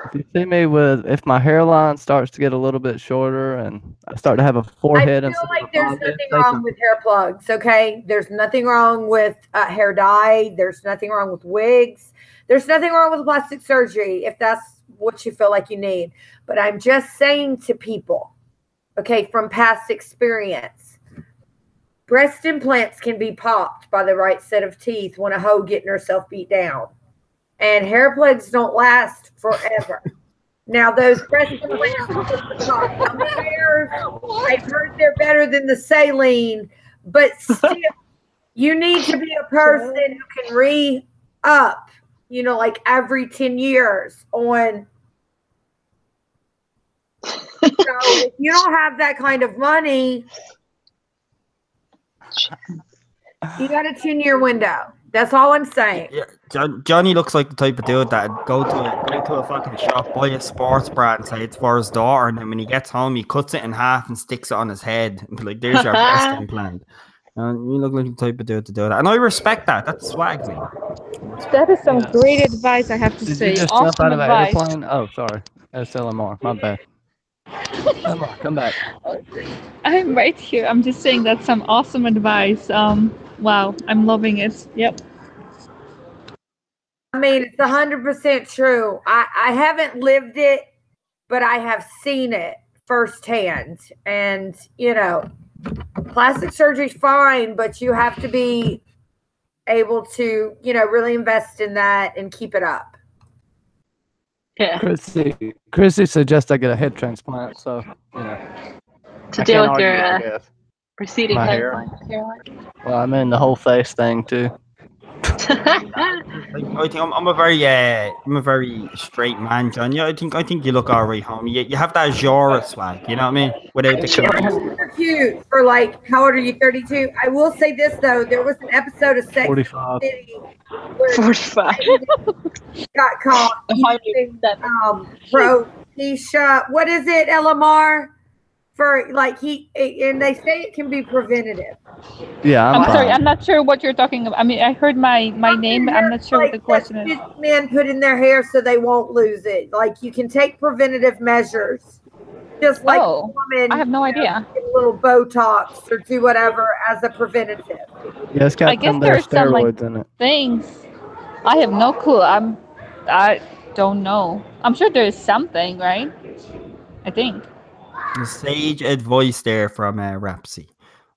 If you see me if my hairline starts to get a little bit shorter and I start to have a forehead, I feel like there's nothing wrong with hair plugs. Okay, there's nothing wrong with hair dye. There's nothing wrong with wigs. There's nothing wrong with plastic surgery if that's what you feel like you need. But I'm just saying to people, okay, from past experience, breast implants can be popped by the right set of teeth when a hoe getting herself beat down. And hair plugs don't last forever. Now, those breast implants, I've heard they're better than the saline, but still, you need to be a person who can re-up, you know, like every 10 years on. So if you don't have that kind of money, you got a 10-year window. That's all I'm saying. Yeah, Johnny looks like the type of dude that go to a fucking shop, buy a sports bra and say it's for his daughter, and then when he gets home, he cuts it in half and sticks it on his head and be like, "There's your breast implant." You look like the type of dude to do that, and I respect that. That's swag, me. That is some great advice, I have to Did say. you just Awesome jump out of advice. an airplane? Oh, sorry. That's LMR. My bad. Come back. I'm right here. I'm just saying that's some awesome advice. Wow, I'm loving it. Yep. I mean, it's 100% true. I haven't lived it, but I have seen it firsthand. And, you know, plastic surgery's fine, but you have to be able to, you know, really invest in that and keep it up. Yeah. Chrissy suggests I get a head transplant, so, you know. To deal with your receding hairline. Well, I mean the whole face thing too. I think I'm a very straight man, John. Yeah, I think you look all right, homie. You have that Jora swag, you know what I mean? Without the You're cute for like, how old are you? 32. I will say this though, there was an episode of Sex 45. City where 45. got caught using pro Tisha. What is it, LMR? For like and they say it can be preventative. Yeah, I'm sorry, I'm not sure what you're talking about. I mean, I heard my name, but I'm not sure what the question is. Men put in their hair so they won't lose it. Like you can take preventative measures, just like a woman. I have no idea. Get a little Botox or do whatever as a preventative. Yeah, it's got I guess some there's some steroids like in it. things. I have no clue. I don't know. I'm sure there is something, right? I think. The sage advice there from Rapsy.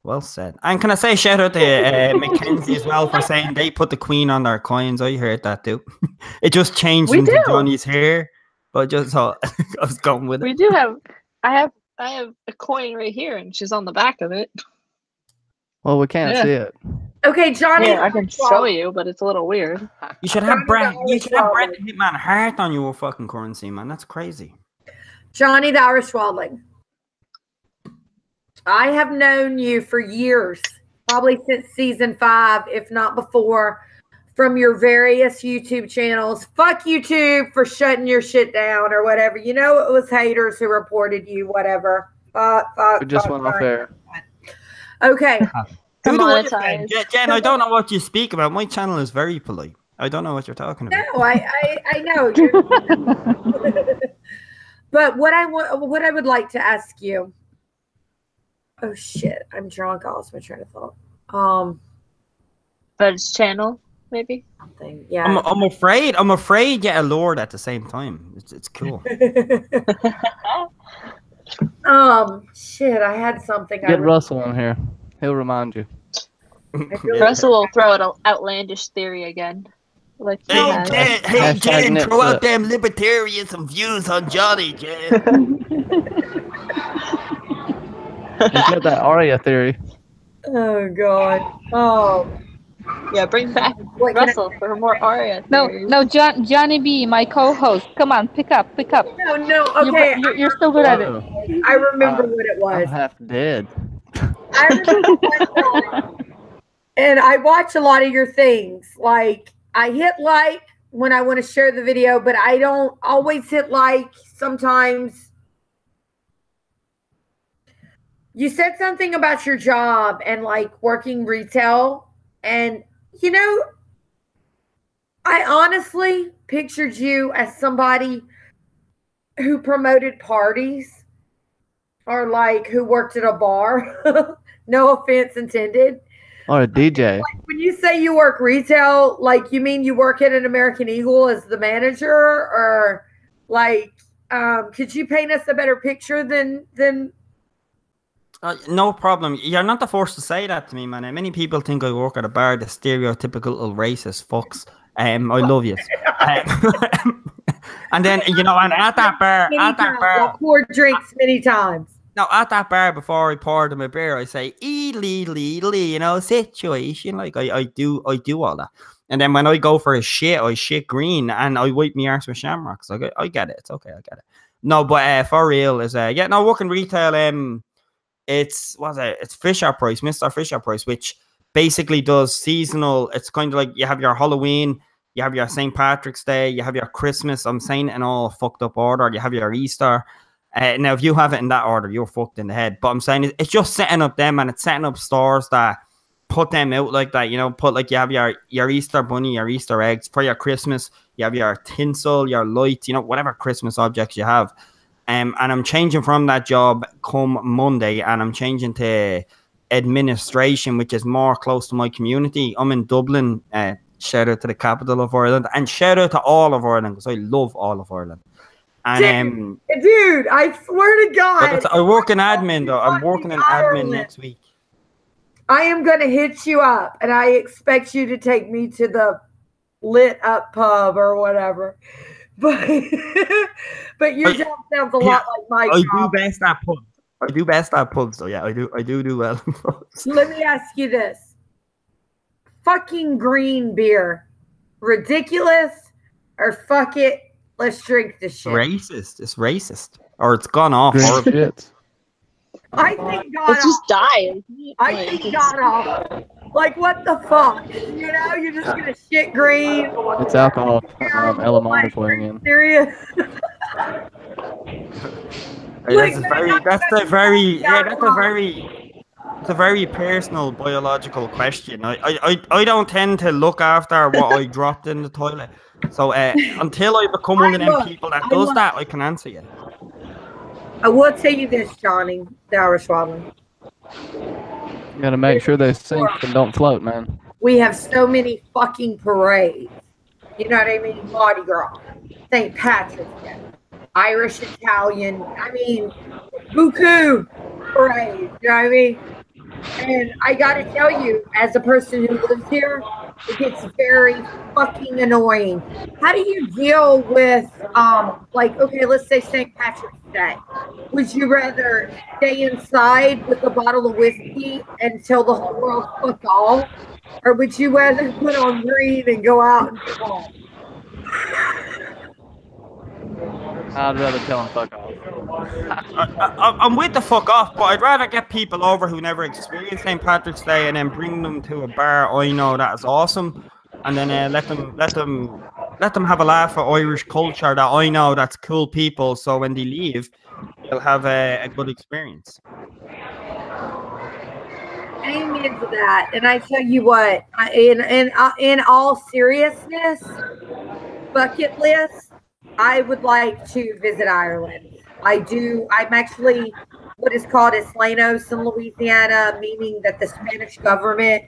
Well said. And can I say shout out to Mackenzie as well for saying they put the queen on their coins? I heard that too. It just changed We into do. Johnny's hair, but I just thought I was going with it. We do have. I have a coin right here, and she's on the back of it. Well, we can't Yeah. see it. Okay, Johnny. Yeah, I can show you, but it's a little weird. You should have Brett. You should have Brett Wildling. the Hitman Hart on your fucking currency, man. That's crazy. Johnny the Irish Wildling. I have known you for years, probably since season 5, if not before, from your various YouTube channels. Fuck YouTube for shutting your shit down or whatever. You know, it was haters who reported you, whatever. We just went off air. Okay. Who do I Demonetized. offend? Jen, I don't know what you speak about. My channel is very polite. I don't know what you're talking about. No, I know. But what I would like to ask you. Oh shit! I'm drunk. I lost my train of thought. Fudge channel, maybe. Something. Yeah. I'm afraid yet allured at the same time. It's cool. Shit! I had something. Get Russell in here. He'll remind you. Russell will throw an outlandish theory again. Like he has. Jen, Hashtag Jen, throw nip out them libertarians some views on Johnny, Jen. He's got that Arya theory. Oh god. Oh. Yeah, bring back What can Russell for more Arya No, theories. no, Johnny B, my co-host. Come on, pick up. No. Okay. You're still good at it. Oh, I remember what it was. I'm half dead. I remember one time, and I watch a lot of your things. Like, I hit like when I want to share the video, but I don't always hit like. Sometimes you said something about your job and like working retail, and you know, I honestly pictured you as somebody who promoted parties or like who worked at a bar. No offense intended. Or a DJ. Like when you say you work retail, like you mean you work at an American Eagle as the manager, or like could you paint us a better picture than No problem. You're not the first to say that to me, man. Many people think I work at a bar, the stereotypical little racist fucks. I love you. And then, you know, and at that bar, I'll pour drinks many times. now at that bar before I pour them a beer, I say, lee, you know, situation. Like I do all that. And then when I go for a shit, I shit green and I wipe my arse with shamrocks. I get it. It's okay, I get it. No, but for real is working retail, it's Fisher Price, Mr. Fisher Price, which basically does seasonal. It's kind of like you have your Halloween, you have your St. Patrick's Day, you have your Christmas. I'm saying it in all fucked up order. You have your Easter. Now, if you have it in that order, you're fucked in the head. But I'm saying it's just setting up them, and it's setting up stores that put them out like that. You know, put like you have your Easter bunny, your Easter eggs for your Christmas. You have your tinsel, your lights, you know, whatever Christmas objects you have. And I'm changing from that job come Monday, and I'm changing to administration, which is more close to my community. I'm in Dublin. Shout out to the capital of Ireland, and shout out to all of Ireland because I love all of Ireland. And dude, I swear to God, I work in admin though. I'm working in admin next week. I am gonna hit you up, and I expect you to take me to the lit up pub or whatever. But your job sounds a lot like my job. I do best at pubs. So yeah, I do well. Let me ask you this: fucking green beer, ridiculous, or fuck it, let's drink this shit. Racist. It's racist, or it's gone off. Green shit. I think God It's just died. I think God off. Like, what the fuck? You know, you're just gonna shit green. It's alcohol. Elemental's weighing in. Serious? That's a very personal biological question. I don't tend to look after what I dropped in the toilet. So until I become one of them people that does that, I can answer you. I will tell you this, Johnny, the Irish Wildling. You gotta make sure they sink and don't float, man. We have so many fucking parades. You know what I mean? Mardi Gras, St. Patrick's Day, Irish, Italian. I mean, buku parade. You know what I mean? And I got to tell you, as a person who lives here, it gets very fucking annoying. How do you deal with, like, okay, let's say St. Patrick's Day. Would you rather stay inside with a bottle of whiskey until the whole world fuck off? Or would you rather put on green and go out and party? I'd rather tell them fuck off. I'm with the fuck off, but I'd rather get people over who never experienced St. Patrick's Day and then bring them to a bar I know that is awesome, and then let them have a laugh at Irish culture that I know that's cool people. So when they leave, they'll have a good experience. Amen to that. And I tell you what, in all seriousness, bucket list, I would like to visit Ireland. I do. I'm actually what is called a Slanos in Louisiana, meaning that the Spanish government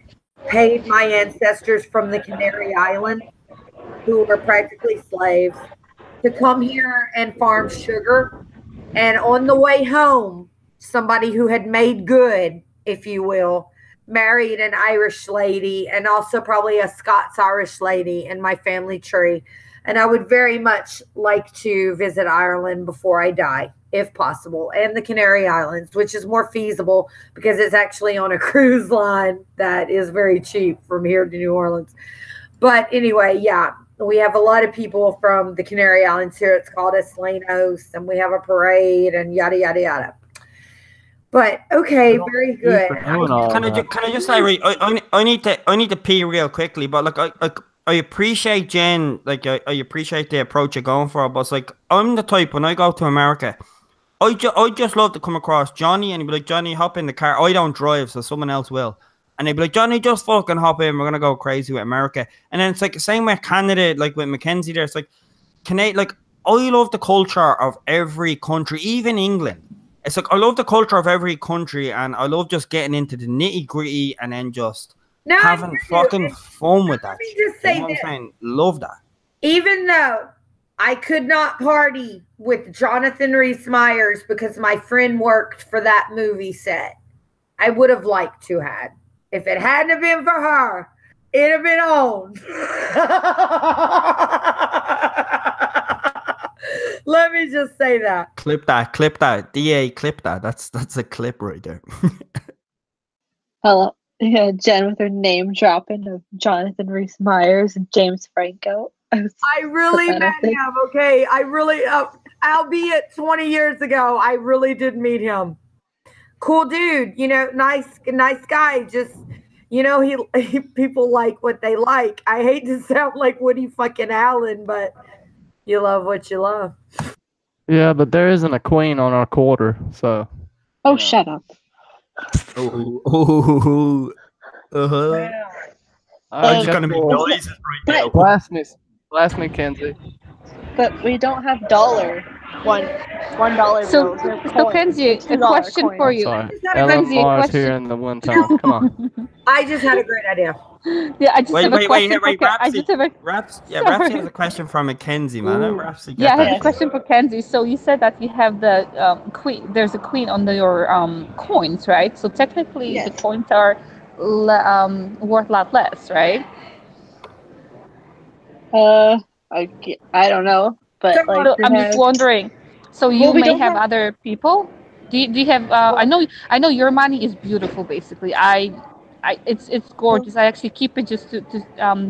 paid my ancestors from the Canary Islands, who were practically slaves, to come here and farm sugar. And on the way home, somebody who had made good, if you will, married an Irish lady and also probably a Scots-Irish lady in my family tree. And I would very much like to visit Ireland before I die, if possible, and the Canary Islands, which is more feasible because it's actually on a cruise line that is very cheap from here to New Orleans. But anyway, yeah, we have a lot of people from the Canary Islands here. It's called a Slanos, and we have a parade and yada, yada, yada. But okay, very good. Can I just say, I need to pee real quickly, but like I appreciate Jen, like I appreciate the approach you're going for, but it's like I'm the type when I go to America, I just love to come across Johnny and he'd be like, Johnny, hop in the car. I don't drive, so someone else will. And they'd be like, Johnny, just fucking hop in. We're gonna go crazy with America. And then it's like the same with Canada, like with Mackenzie there. It's like like I love the culture of every country, even England. It's like I love the culture of every country, and I love just getting into the nitty gritty and then just having fucking fun with that. Let me just say this. Love that. Even though I could not party with Jonathan Rhys Meyers because my friend worked for that movie set, I would have liked to have. If it hadn't have been for her, it'd have been on. Let me just say that. Clip that. DA, clip that. That's a clip right there. Hello. Yeah, Jen with her name dropping of Jonathan Rhys Meyers and James Franco. I really met him, okay? I really, albeit 20 years ago, I really did meet him. Cool dude, you know, nice guy. Just, you know, he people like what they like. I hate to sound like Woody fucking Allen, but you love what you love. Yeah, but there isn't a queen on our quarter, so. Oh, yeah. Shut up. I'm just gonna make noises right now. Blast me, Kenzie. But we don't have $1 so Kenzie, a question for you. Kenzie, a here in the one time. Come on. I just had a great idea. Yeah, I just have a question. Rapsy has a question from Mackenzie, man. I have a question for Kenzie. So you said that you have the queen. There's a queen on your coins, right? So technically, yes, the coins are worth a lot less, right? I don't know, but so I'm just wondering. So you may have other people. Do you have? I know your money is beautiful. Basically, it's gorgeous. I actually keep it just to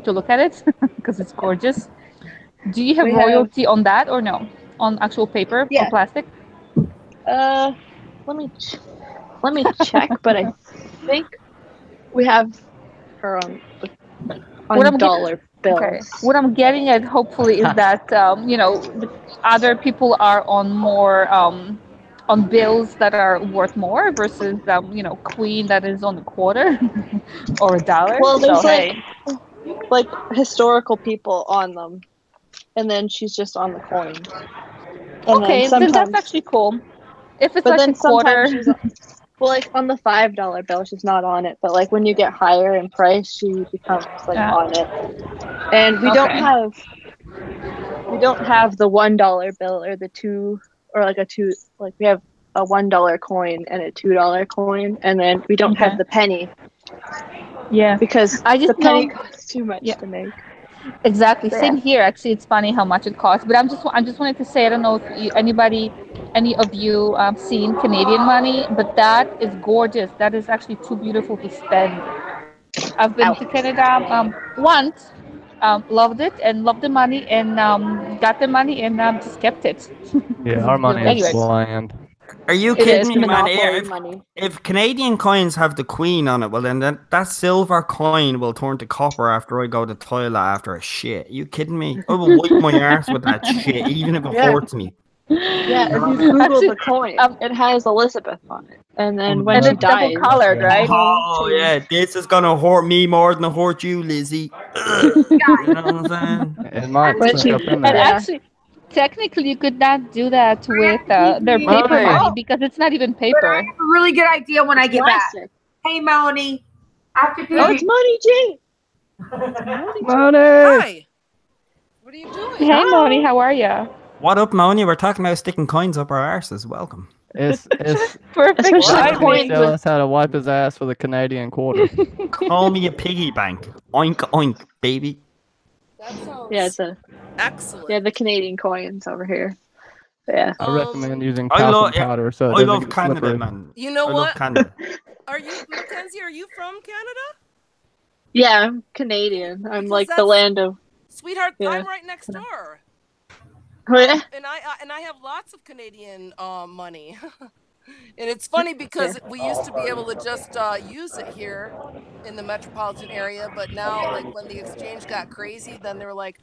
look at it because it's gorgeous. Do you have royalty on that or no? On actual paper or plastic? Let me check, but I think we have her on dollar bills. Okay. What I'm getting at, hopefully, is that other people are on more on bills that are worth more versus queen that is on a quarter or a dollar. Well, there's like historical people on them, and then she's just on the coin. Okay, then that's actually cool. If it's like a quarter. Well, like on the $5 bill, she's not on it. But like when you get higher in price, she becomes on it. And we don't have the $1 bill or the $2 or like a $2. Like we have a $1 coin and a $2 coin, and then we don't have the penny. Yeah, because I just the penny know costs too much to make. exactly. Yeah. Same here. Actually, it's funny how much it costs. But I just wanted to say, I don't know if any of you seen Canadian money, but that is gorgeous. That is actually too beautiful to spend. I've been to Canada once, loved it and loved the money, and got the money and just kept it. Yeah, our money is Anyway. bland. Are you It kidding is me, man? Monopoly If, money. if Canadian coins have the queen on it, well then that silver coin will turn to copper after I go to the toilet after a shit. Are you kidding me? I will wipe my arse with that shit, even if it hurts me. Yeah, if you Google Actually, the coin, it has Elizabeth on it. And then when and she it's double dies, colored, right? Oh yeah, this is gonna hurt me more than it hurt you, Lizzie. You know what I'm saying? It might When stick she- up in And there. Yeah. actually, technically, you could not do that with the Money. paper Money. money because it's not even But I paper. have a really good idea when I get back. plastic. Hey, Moni. After Oh, it's Money G. Money. Hi. What are you doing? Hey, Moni, how are you? What up, Moni? We're talking about sticking coins up our arses. Welcome. It's Perfect Especially timing. coins tell us how to wipe his ass with a Canadian quarter. Call me a piggy bank. Oink oink, baby. That sounds Yeah, it's excellent. the Canadian coins over here. Yeah. I recommend using I love- talcum powder so it I doesn't love get Canada, slippery. man. You know I love what? Canada. Are you, Mackenzie, are you from Canada? Yeah, I'm Canadian. I'm Because like the that's- land of. Sweetheart, Yeah. I'm right next door. Oh, yeah. And I have lots of Canadian money. And it's funny because we used to be able to just use it here in the metropolitan area, but now, like, when the exchange got crazy, then they were like,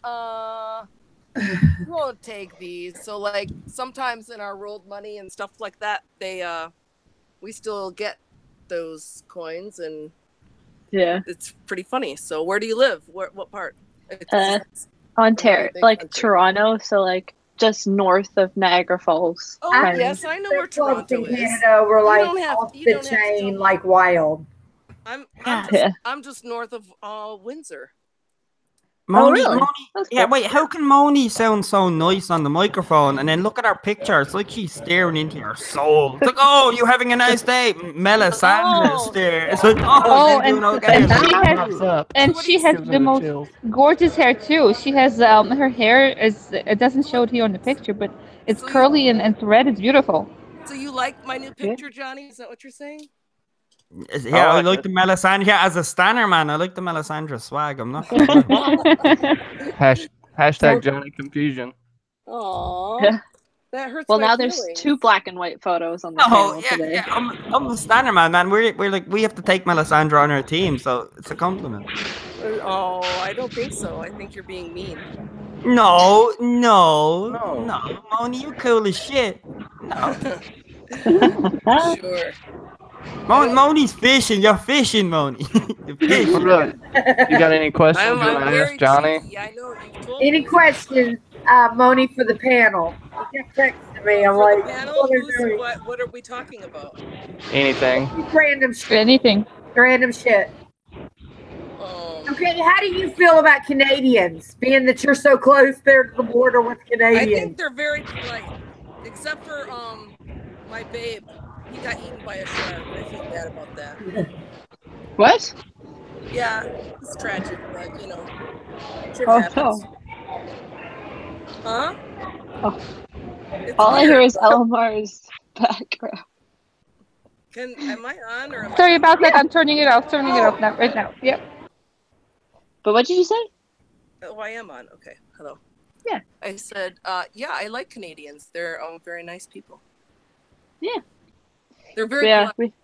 we won't take these. So, like, sometimes in our rolled money and stuff like that, we still get those coins, and Yeah. it's pretty funny. So, where do you live? What part? Ontario, Big like country. Toronto, so like just north of Niagara Falls. Oh, kind of. yes, I know where Toronto in is. Canada were like don't have- off you the don't have to tell chain, me. like wild. I'm just north of Windsor. Moni, really? Moni, That's yeah, cool. wait, how can Moni sound so nice on the microphone and then look at our picture? It's like she's staring into your soul. It's like, oh, you having a nice day? Melisandre Oh. stare. It's like, Oh, oh, and- doing okay. and she has- Pops up. And What she do you has Gives the me most chills. gorgeous hair too. She has her hair is it doesn't show it here on the picture, but it's So you- curly and red. It's beautiful. So you like my new picture, Johnny? Is that what you're saying? Yeah, I like like it. the Melisandre. Yeah, as a stanner, man, I like the Melisandre swag. I'm not gonna lie. Hashtag Johnny Confusion. Aww. Yeah. That hurts Well, my now there's feelings. 2 black and white photos on the No, panel yeah, today. yeah, I'm a stanner, man. We're like, we have to take Melisandre on our team, so it's a compliment. Oh, I don't think so. I think you're being mean. No, Moni, you cool as shit. No, Sure. Moni's fishing. You're fishing, Moni. You're fishing. Look, you got any questions you I'm want to very ask Johnny? cheeky. I know you told Any me. questions, Moni, for the panel? He kept texting me. I'm For like, the panel, what are you doing? what are we talking about? Anything. Random shit. Anything. Random shit. Okay, how do you feel about Canadians, being that you're so close there to the border with I Canadians? think they're very polite, except for my babe. He got eaten by a shark. I feel bad about that. What? Yeah, it's tragic, but you know, shit Oh, happens. no. Huh? Oh. It's All I weird. hear is Elmar's background. Am I on or am Sorry I about that. I'm turning it off. Turning it off now. Right now. Yep. But what did you say? Oh, I am on. Okay. Hello. Yeah. I said, yeah, I like Canadians. They're very nice people. Yeah. They're very Yeah. polite.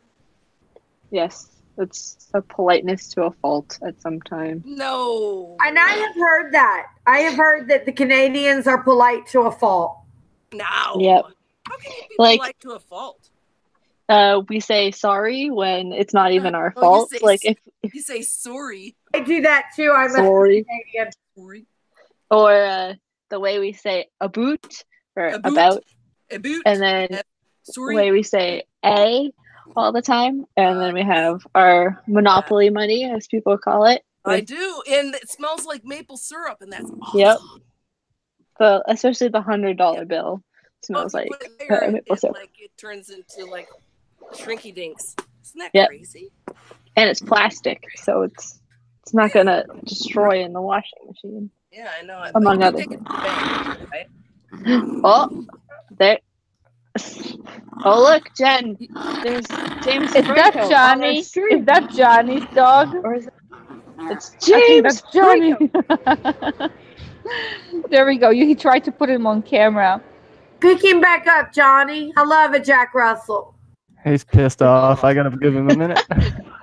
Yes. It's a politeness to a fault at some time. No. And I have heard that. I have heard that the Canadians are polite to a fault. Now. Yep. How can you be Like- polite to a fault? We say sorry when it's not even our Oh, you fault. say Like if You say sorry. I do that too. I'm Sorry. a Canadian. Sorry. or the way we say about or A boot. about, A boot. and then the Sorry. way we say a all the time, and then we have our monopoly money, as people call it. I do, and it smells like maple syrup, and that's awesome. Yep. Especially the $100 bill. Smells Well, if you like put it there, maple syrup. it turns into like shrinky dinks. Isn't that Yep. crazy? And it's plastic, so it's not gonna destroy in the washing machine. Yeah, I know. Among But you other take it to things. the bank, right? Oh, there. Oh, look, Jen. There's James Is that Franco on our Johnny? stream. Is that Johnny's dog? Or is it? It's I think James that's Johnny. Franco. There we go. He tried to put him on camera. Pick him back up, Johnny. I love a Jack Russell. He's pissed off. I gotta give him a minute.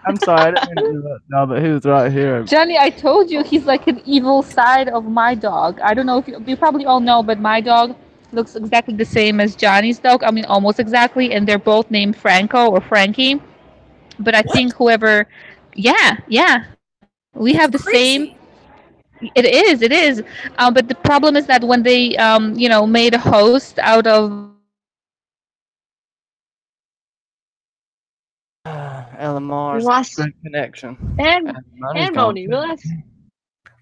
I'm sorry. I didn't mean to do that. No, but he was right here. Johnny, I told you he's like an evil side of my dog. I don't know if you probably all know, but my dog looks exactly the same as Johnny's dog. I mean, almost exactly, and they're both named Franco or Frankie. But I think whoever, yeah, we have the same. Crazy. It is. But the problem is that when they, made a host out of LMR's lost- great connection. And money's Moni, gone. realize.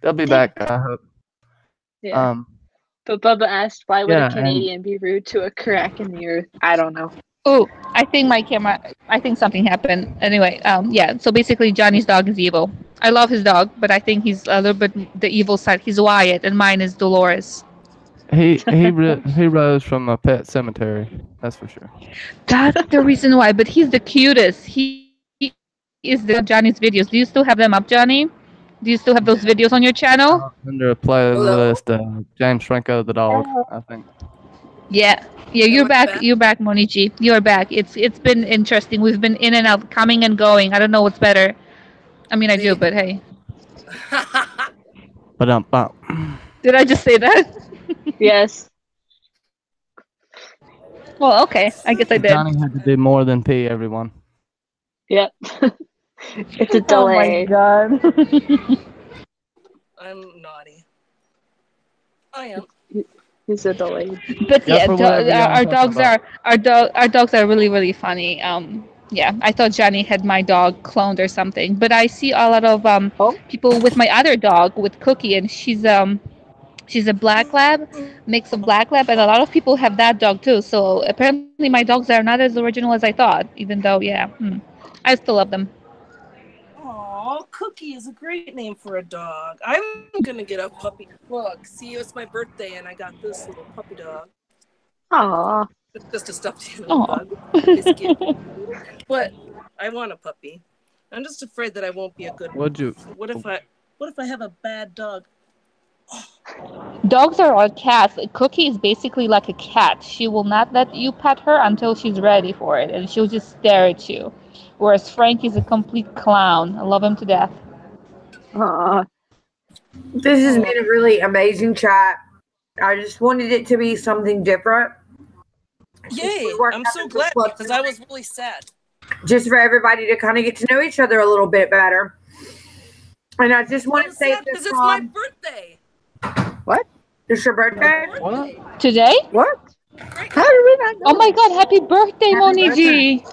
They'll be back, I hope. Yeah. But Bubba asked, why would yeah, a Canadian be rude to a crack in the earth? I don't know. Oh, I think something happened. Anyway, yeah. So basically, Johnny's dog is evil. I love his dog, but I think he's a little bit the evil side. He's Wyatt, and mine is Dolores. He rose from a pet cemetery. That's for sure. That's the reason why. But he's the cutest. He is Johnny's videos. Do you still have them up, Johnny? Do you still have those videos on your channel? Under a playlist, James Franco the dog, I think. Yeah, you're Am I back. back? You're back, Monichi. You're back. It's been interesting. We've been in and out, coming and going. I don't know what's better. I mean, I do, but hey, Ba-dum-bum. did I just say that? Yes. Well, okay. I guess I did. Johnny had to do more than pee, everyone. Yep. It's a Oh my delay. god. I'm naughty. I am. It's a delay. But Yeah, yeah, for whatever you our wanna talk dogs about. our dogs are really, really funny. Yeah, I thought Johnny had my dog cloned or something, but I see a lot of people with my other dog, with Cookie, and she's a black lab, mix of black lab, and a lot of people have that dog too. So apparently my dogs are not as original as I thought, even though I still love them. Aw, Cookie is a great name for a dog. I'm gonna get a puppy. Look, see, it's my birthday, and I got this little puppy dog. Aww. It's just a stuffed animal Aw. dog. It's cute. But I want a puppy. I'm just afraid that I won't be a good one. What if I have a bad dog? Dogs are like cats. Cookie is basically like a cat. She will not let you pet her until she's ready for it, and she'll just stare at you. Whereas Frank is a complete clown. I love him to death. Aww. This has been a really amazing chat. I just wanted it to be something different. Yay! I'm so glad because I was really sad. Just for everybody to kind of get to know each other a little bit better. And I just want to say because this, it's my birthday. What? It's your birthday? What? Today? What? How did we not know? Oh my god, happy birthday, Moni G!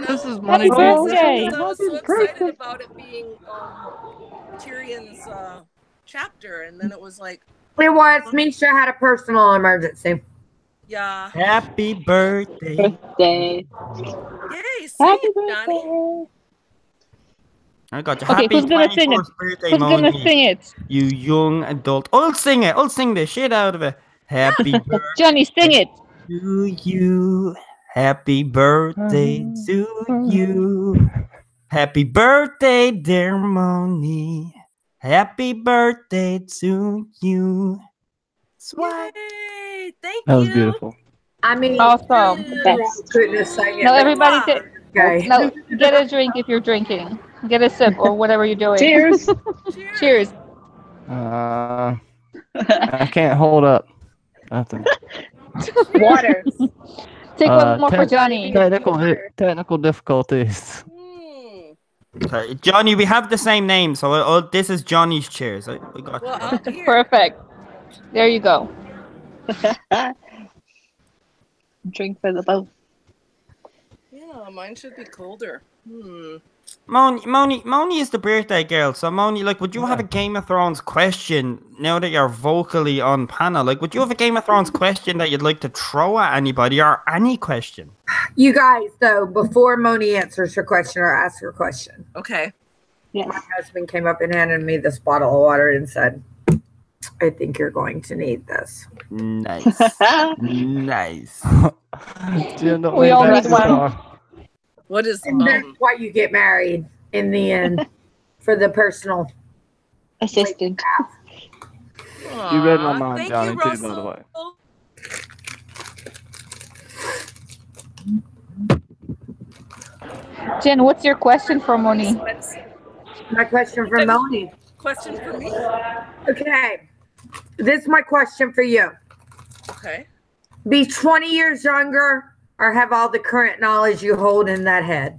This is Happy Money birthday! I was so excited about it being Tyrion's chapter, and then it was like, It was. Misha had a personal emergency. yeah. Happy birthday. Birthday. Yay, sing Happy it, Johnny. birthday. I got you. Okay, Happy who's gonna sing it? 24th birthday, Who's gonna Moni. sing it? You young adult. I'll sing it. I'll sing the shit out of it. Happy birthday Johnny, sing it! to you. Happy birthday to you. Happy birthday, dear Moni. Happy birthday to you. Swag. Yay, thank That was you. beautiful. I mean, Awesome. couldn't have sang it. Now everybody take Okay. now get a drink if you're drinking. Get a sip or whatever you're doing. Cheers. Cheers. I can't hold up. Nothing. Water. Take one more for Johnny. Technical difficulties. Okay, Johnny, we have the same name, so this is Johnny's cheers. I got you. Well, here. Perfect. There you go. Drink for the both. Yeah. Oh, mine should be colder. Moni is the birthday girl. So Moni, like, would you have a Game of Thrones question now that you're vocally on panel? Like, would you have a Game of Thrones question that you'd like to throw at anybody, or any question? You guys, though, before Moni answers her question or asks her question, Okay. Yes. my husband came up and handed me this bottle of water and said, I think you're going to need this. Nice. Nice. We all need one. What is And that's why you get married in the end, for the personal Assistant. You read my mind, thank Johnny, you, too, by the Russell. way. Jen, what's your question for Moni? My question for Moni. Question for me? Okay. This is my question for you. Okay. Be 20 years younger or have all the current knowledge you hold in that head?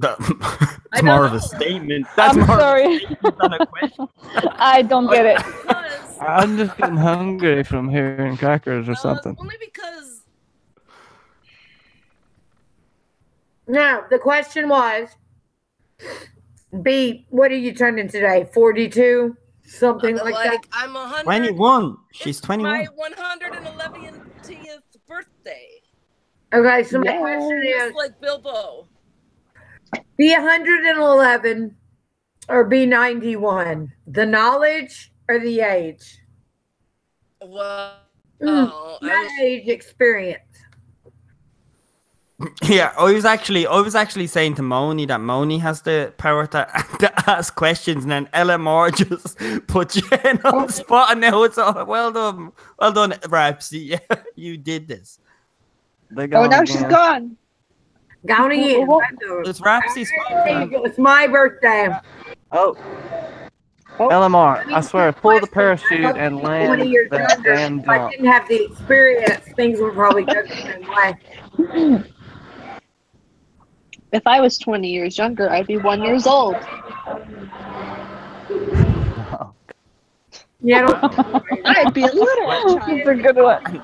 It's more of a statement. That's I'm more sorry. of a statement than a question. I don't get it. Because, I'm just getting hungry from hearing crackers or something. only because No, the question was, what are you turning today? 42? Something like that? I'm 100. 21. She's It's 21. my 111th birthday. Okay, so my question is, Just like Bilbo. be 111 or be 91? The knowledge or the age? Well, Not age, experience. Yeah, I was actually saying to Moni that Moni has the power to ask questions, and then LMR just put Jen on the spot, and now it's all well done, Rapsy. Yeah, you did this. Oh, now she's gone. Gone again. It's Rapsy's fault. It's my birthday. Oh. LMR, I swear, pull the parachute and land 20 years that younger. damn If I jump. didn't have the experience, things would probably go the same way. If I was 20 years younger, I'd be 1 year old. Yeah, I'd be a little That's child. a good one.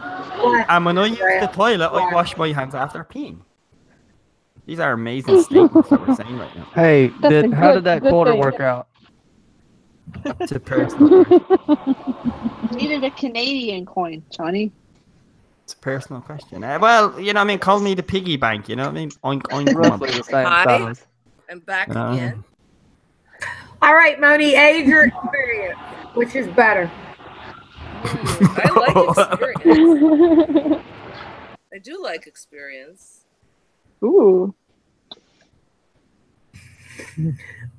And when I use the toilet, I wash my hands after peeing. These are amazing statements that we're saying right now. Hey, That's how a did that good quarter thing. work out? It's a personal. Needed a Canadian coin, Johnny. It's a personal question. Well, you know, what I mean, call me the piggy bank. You know what I mean? Oink oink. Roughly the same Hi. size. I'm back again. All right, Moni, age or experience? Which is better? I like experience. I do like experience. Ooh.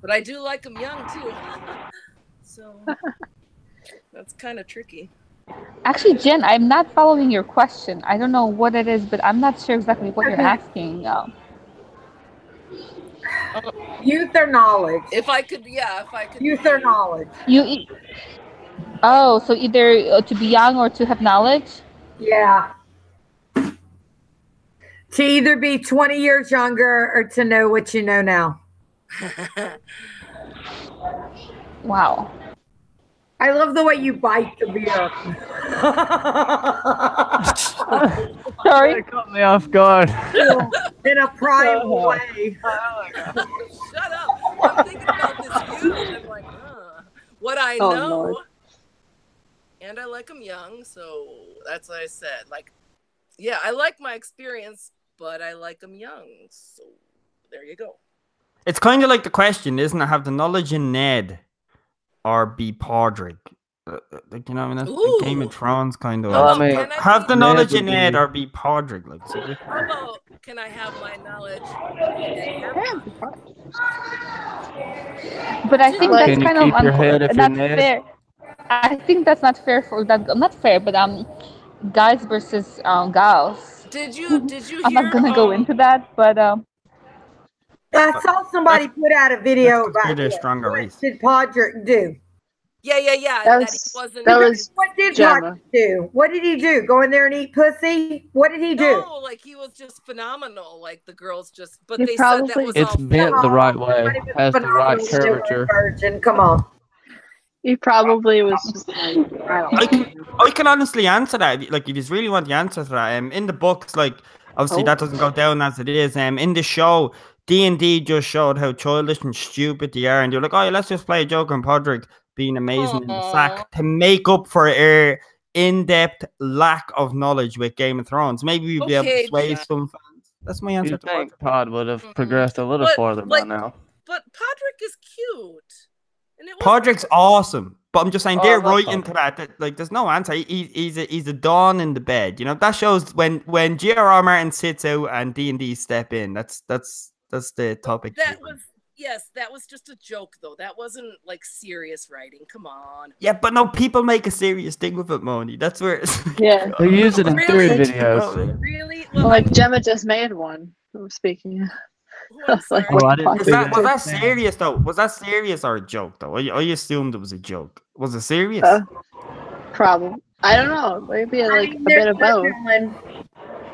But I do like them young, too. So that's kind of tricky. Actually, Jen, I'm not following your question. I don't know what it is, but I'm not sure exactly what you're asking. Youth or knowledge? If I could. Youth or knowledge? So either to be young or to have knowledge? Yeah. To either be 20 years younger or to know what you know now. Wow. I love the way you bite the beer. Sorry. That caught me off guard. In a primal way. Shut up. I'm thinking about this youth and I'm like, what I Oh, know. Lord. And I like them young, so that's what I said. Like, yeah, I like my experience, but I like them young. So there you go. It's kind of like the question, isn't it? Have the knowledge in Ned or be Podrick? Like, you know, I mean, that's the Game of Thrones kind of. Well, I mean, have the Ned knowledge would in Ned be- or be Podrick. Like, so How about, can I have my knowledge? But I think Can that's you kind of keep your head if not you're Ned? fair. I think that's not fair for that. Not fair, but guys versus gals. Did you hear? I'm not gonna go into that, but I saw somebody put out a video That's about considered a it. stronger What race. did Podrick do? Yeah. That That was- he wasn't. that was- What did Gemma. Podrick do? What did he do? Go in there and eat pussy? What did he do? No, like he was just phenomenal. Like the girls just, but He they said that probably- was It's all bent the right way. Has the right curvature. Virgin, come on. He probably was just like, I don't know. I can honestly answer that. Like, if you really want the answer to that, in the books, like, obviously that doesn't go down as it is. In the show, D&D just showed how childish and stupid they are, and they're like, oh, yeah, let's just play a joke on Podrick being amazing in the sack to make up for our in-depth lack of knowledge with Game of Thrones. Maybe we'll be able to sway some fans. That's my answer You to think Podrick. Pod would have progressed a little farther by now? But Podrick is cute. And Podrick's awesome, but I'm just saying they're right into Podrick. that. Like, there's no answer. He's a dawn in the bed. You know, that shows when J.R.R. Martin sits out and D&D step in. That's the topic. That was just a joke, though. That wasn't like serious writing. Come on. Yeah, but no, people make a serious thing with it, Moni. That's where it's Yeah. They use it in Really? theory videos. Really? Well, like Gemma just made one. Speaking. I'm sorry. Oh, I didn't was see that serious though? Was that serious or a joke though? I assumed it was a joke. Was it serious? Problem. I don't know. Maybe like a bit of both.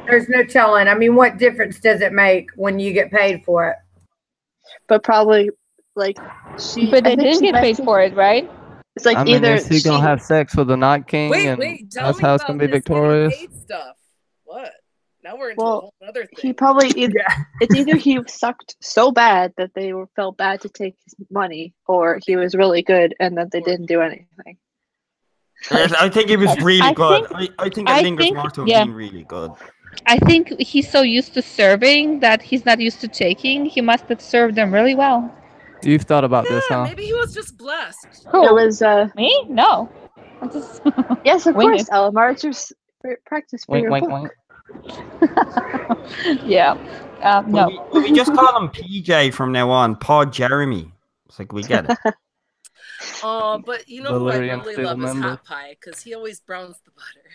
There's no telling. I mean, what difference does it make when you get paid for it? But probably like she. But they I think didn't she get paid mentioned- for it, right? It's like I mean, either is he gonna have sex with the Night King, and Tell that's me how it's about gonna be this victorious? getting paid stuff. What? Now we're into a Well, whole other thing. he probably it's either he sucked so bad that they felt bad to take his money, or he was really good and that they didn't do anything. I think it was really good. I think it lingers more to yeah. being really good. I think he's so used to serving that he's not used to taking. He must have served them really well. You've thought about this, huh? Maybe he was just blessed. Who? It was Me? No. I'm just yes, of Wing course, it. Elamar. It's your practice for Wink, your wink, book. wink. yeah. No. Will we just call him PJ from now on? Pod Jeremy. It's like, we get it. But you know who I Valyrian really steel love is member. Hot Pie, because he always browns the butter.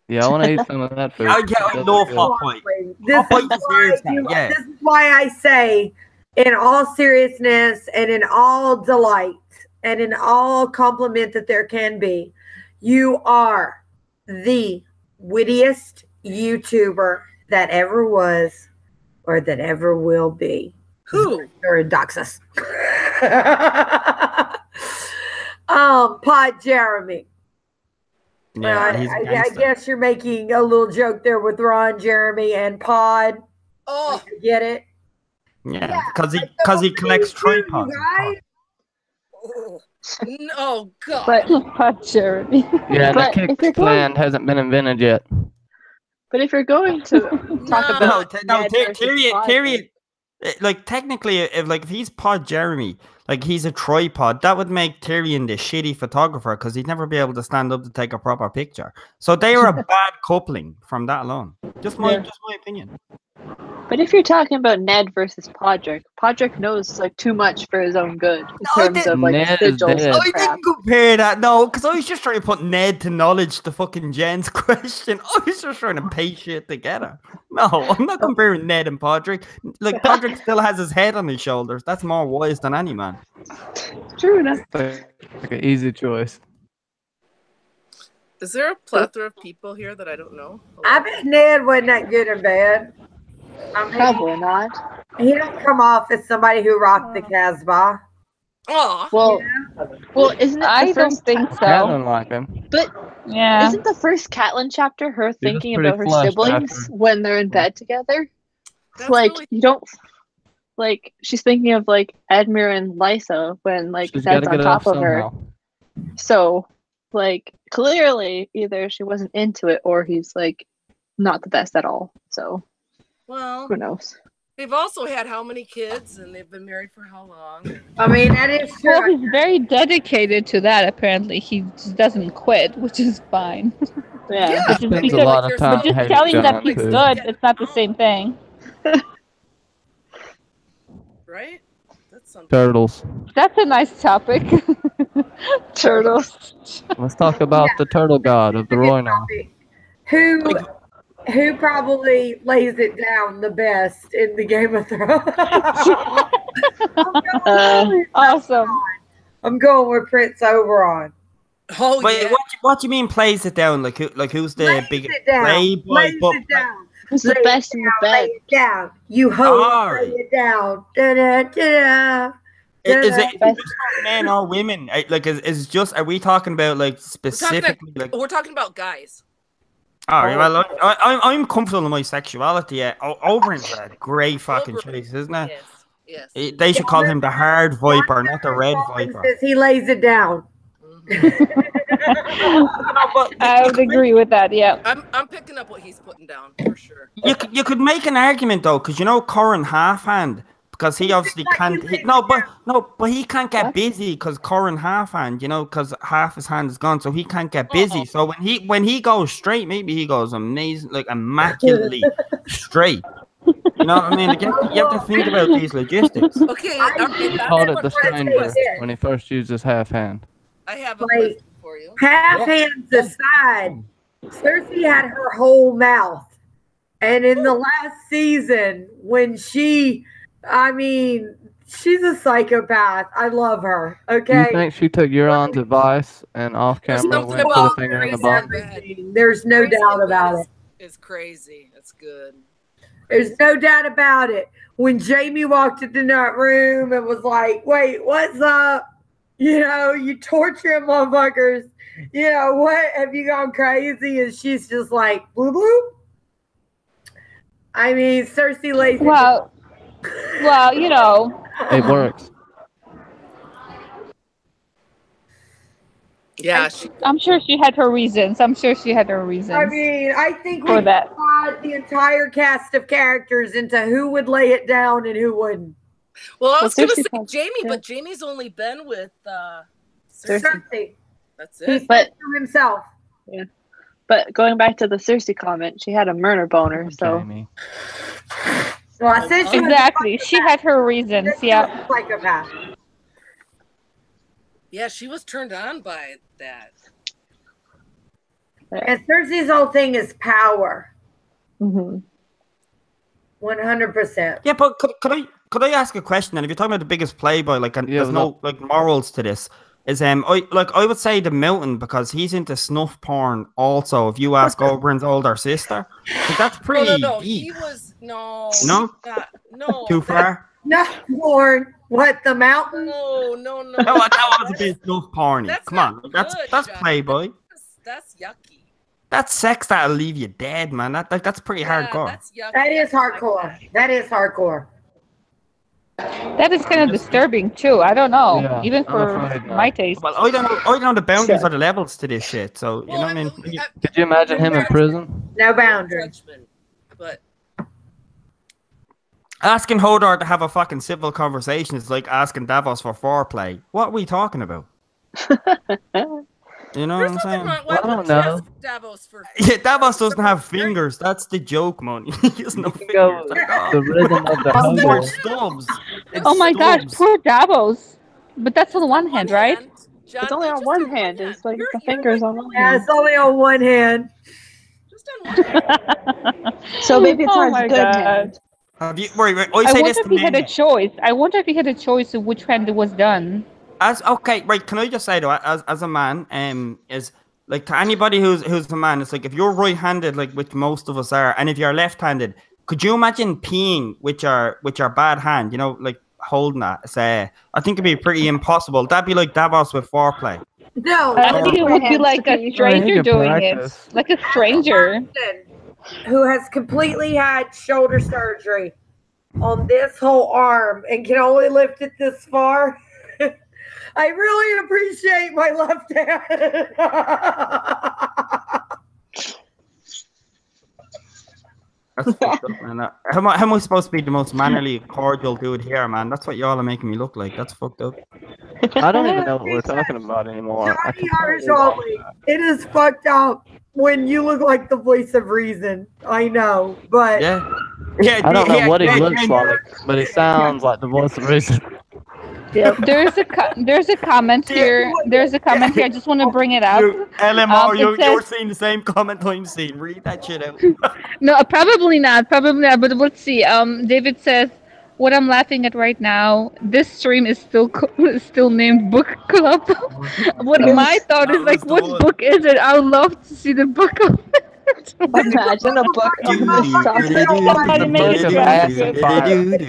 Yeah, I want to eat some of that food. I love hot pie. This is why I say, in all seriousness and in all delight and in all compliment that there can be, you are the wittiest YouTuber that ever was or that ever will be. Who? Or Doxus. Pod Jeremy. Yeah, he's a I gangster. guess you're making a little joke there with Ron, Jeremy, and Pod. Oh, I get it. Yeah, because he collects tripods. Oh God! But Jeremy. Yeah, the But kick if you're going- plan hasn't been invented yet. But if you're going to talk about Ned versus Pod, Tyrion. Like, technically, if he's Pod Jeremy, like, he's a tripod, that would make Tyrion the shitty photographer because he'd never be able to stand up to take a proper picture. So they were a bad coupling from that alone. Just my opinion. But if you're talking about Ned versus Podrick knows like too much for his own good in terms of like Ned is sigils dead. and I crap. didn't compare that, no, because I was just trying to put Ned to knowledge the fucking Jen's question. I was just trying to pay shit together. No, I'm not comparing Ned and Podrick. Like, Podrick still has his head on his shoulders. That's more wise than any man. True enough. Like an easy choice. Is there a plethora of people here that I don't know? I bet Ned wasn't that good in bed. I mean, Probably not. he don't come off as somebody who rocked the Casbah. Oh, Well, isn't it the I don't first think ti- so. Catelyn liked him. But Yeah. isn't the first Catelyn chapter her thinking pretty about her flushed siblings after. when they're in bed together? that's Like really you don't like she's thinking of like Edmure and Lysa when like She's Ned's got to on get it top off of her. somehow. So like clearly either she wasn't into it or he's like not the best at all. So well. who knows? They've also had how many kids, and they've been married for how long? I mean, that is Well, true. he's very dedicated to that, apparently. He just doesn't quit, which is fine. Yeah. But just, Spends a because- lot of time but just hating telling that Jon, he's too. good, it's not the same thing. Right? That's something. Turtles. That's a nice topic. Turtles. Let's talk about the turtle god of the Roynar. Who probably lays it down the best in the Game of Thrones? Awesome. I'm going with Prince Oberon. Oh, Wait, yeah. what do you mean plays it down? Like who's the Lays big it down. playboy? Lays But, it down. Who's the Lay it best in the down, bed? Lay it down. You hoes, All lay right. it down. Da, da, da, da. Is it just men or women? Like, is just? Are we talking about like specifically? We're talking about guys. All right. Well, I'm comfortable in my sexuality. Oberyn's a great fucking choice, isn't it? Yes. They should call him the hard viper, not the red viper. He lays it down. I would agree with that. Yeah. I'm picking up what he's putting down for sure. You could make an argument though, because Corin Halfhand, because he obviously can't. But he can't get busy because Corin Halfhand, because half his hand is gone, so he can't get busy. So when he goes straight, maybe he goes amazing, like immaculately straight. You know what I mean? Like, you have to think about these logistics. Okay. He called it the stranger when he first used his half hand. I have a question for you. Half hands aside, Cersei had her whole mouth. And in the last season, when she's a psychopath. I love her. Okay. You think she took Euron's advice and off camera went to the finger in the bum? There's no doubt about it. It's crazy. That's good. There's no doubt about it. When Jamie walked into that room and was like, wait, what's up? You torture motherfuckers. What? Have you gone crazy? And she's just like, bloop, bloop. I mean, Cersei lays Well, It works. Yeah, I'm sure she had her reasons. I mean, I think we had the entire cast of characters into who would lay it down and who wouldn't. Well, I was going to say Jamie, but Jamie's only been with Cersei. That's it. He said to himself. Yeah. But going back to the Cersei comment, she had a murder boner, so. Jamie. Well, I said exactly. She had her reasons. Yeah. Psychopath. Yeah, she was turned on by that. And Cersei's whole thing is power. 100%. Yeah, but could I ask a question? And if you're talking about the biggest playboy, there's no morals to this. Is I would say the Mountain, because he's into snuff porn. Also, if you ask Oberyn's older sister, that's pretty. No, deep. he was no, too far. Not porn. What, the Mountain? No. That was a bit snuff porny. Come on, that's playboy. That's yucky. That's sex that'll leave you dead, man. That's pretty hardcore. That's yucky. That is hardcore. That is hardcore. That is kind of disturbing too. I don't know, even for my taste. Well, I don't know the boundaries or the levels to this shit. So you know what I mean. Could you imagine him in prison? No boundaries. But asking Hodor to have a fucking civil conversation is like asking Davos for foreplay. What are we talking about? You know what I'm saying? I don't know. Davos for Davos doesn't have fingers. That's the joke, man. He has no fingers. The rhythm of the more hobo. stubs. Oh my gosh, poor Davos. But that's on one hand, right? John, It's only on one hand. It's like the fingers on one Yeah, hand. it's only on one hand. Just on one hand. So maybe it's on his good God. hand. Have you, I wonder if he had a choice. I wonder if he had a choice of which hand it was done. Can I just say though, as a man, is like to anybody who's a man, it's like if you're right-handed, like which most of us are, and if you're left-handed, could you imagine peeing with your bad hand? Like holding that. Say, I think it'd be pretty impossible. That'd be like Davos with foreplay. No, I think it would be like a stranger doing it, like a stranger who has completely had shoulder surgery on this whole arm and can only lift it this far. I really appreciate my left hand. That's fucked up, man. How am I supposed to be the most mannerly, cordial dude here, man? That's what y'all are making me look like. That's fucked up. I don't even know what we're talking about anymore. It is fucked up when you look like the voice of reason. I know, but yeah. I don't know what he looks like, but he sounds like the voice of reason. Yeah. There's a comment here. There's a comment here. I just want to bring it up. LMR, you're seeing the same comment I'm seeing. Read that shit out. No, probably not. But let's see. David says, "What I'm laughing at right now. This stream is still named Book Club." What my thought is like, what book is it? I would love to see the book of it. Imagine a book of this topic.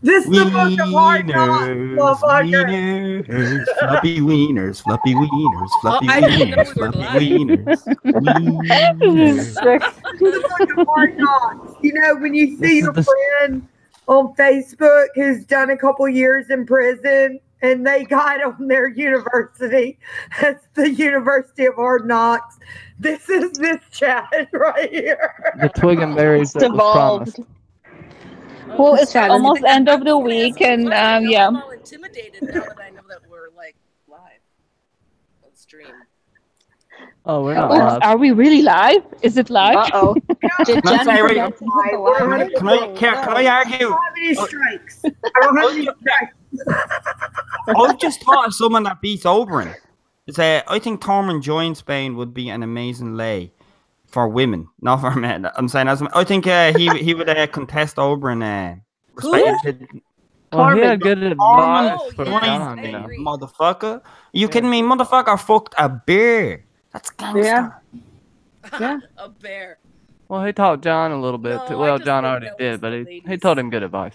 This is the book of hard knocks, motherfucker. Wieners, floppy wieners, floppy wieners, floppy I didn't know wieners, we were floppy live. wieners. This is the book of hard knocks. You know, when you This see is your the- friend on Facebook who's done a couple years in prison and they got on their university, that's the University of Hard Knocks. This is this chat right here. The twig and berries that was Devolved. promised. Well, it's Sad. almost end of the I'm gonna ask week, you a and question. yeah. I'm all intimidated now that I know that we're like live on stream. Oh, we're not Oops, live. are we really live? Is it live? Uh-oh. Did Let's Jenny say we- forget to hit the live? Can I argue? I don't have any strikes. I don't have any strikes. I've just thought of someone that beats Oberyn. I think Tormund join Spain would be an amazing lay for women, not for men. I'm saying I think he would contest Oberyn. Respected Well, he had good advice Oh, for yes, John, I you know. agree. motherfucker. You kidding me? Motherfucker fucked a bear. That's gangster. Yeah. A bear. Well, he taught John a little bit. No, Too. I Well, just John think already that was did, but the he ladies. told him good advice.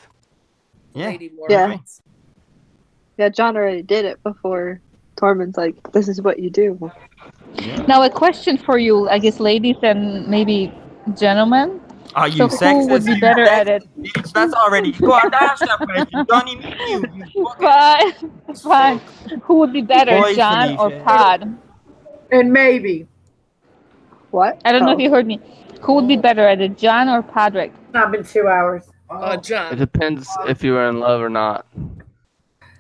Yeah. Lady Yeah. Mormons. Yeah, John already did it before Tormund's like, this is what you do. Now, a question for you, I guess, ladies and maybe gentlemen. Are you So sexist? who would be You better at it? bitch? That's already. Go on, ask that question. Johnny, me you Fine, fine. Who would be better, Boy, John or Felicia. Pod? And maybe. What? I don't know Oh. if you heard me. Who would be better at it, John or Podrick? It's not been 2 hours. It John. depends if you were in love or not.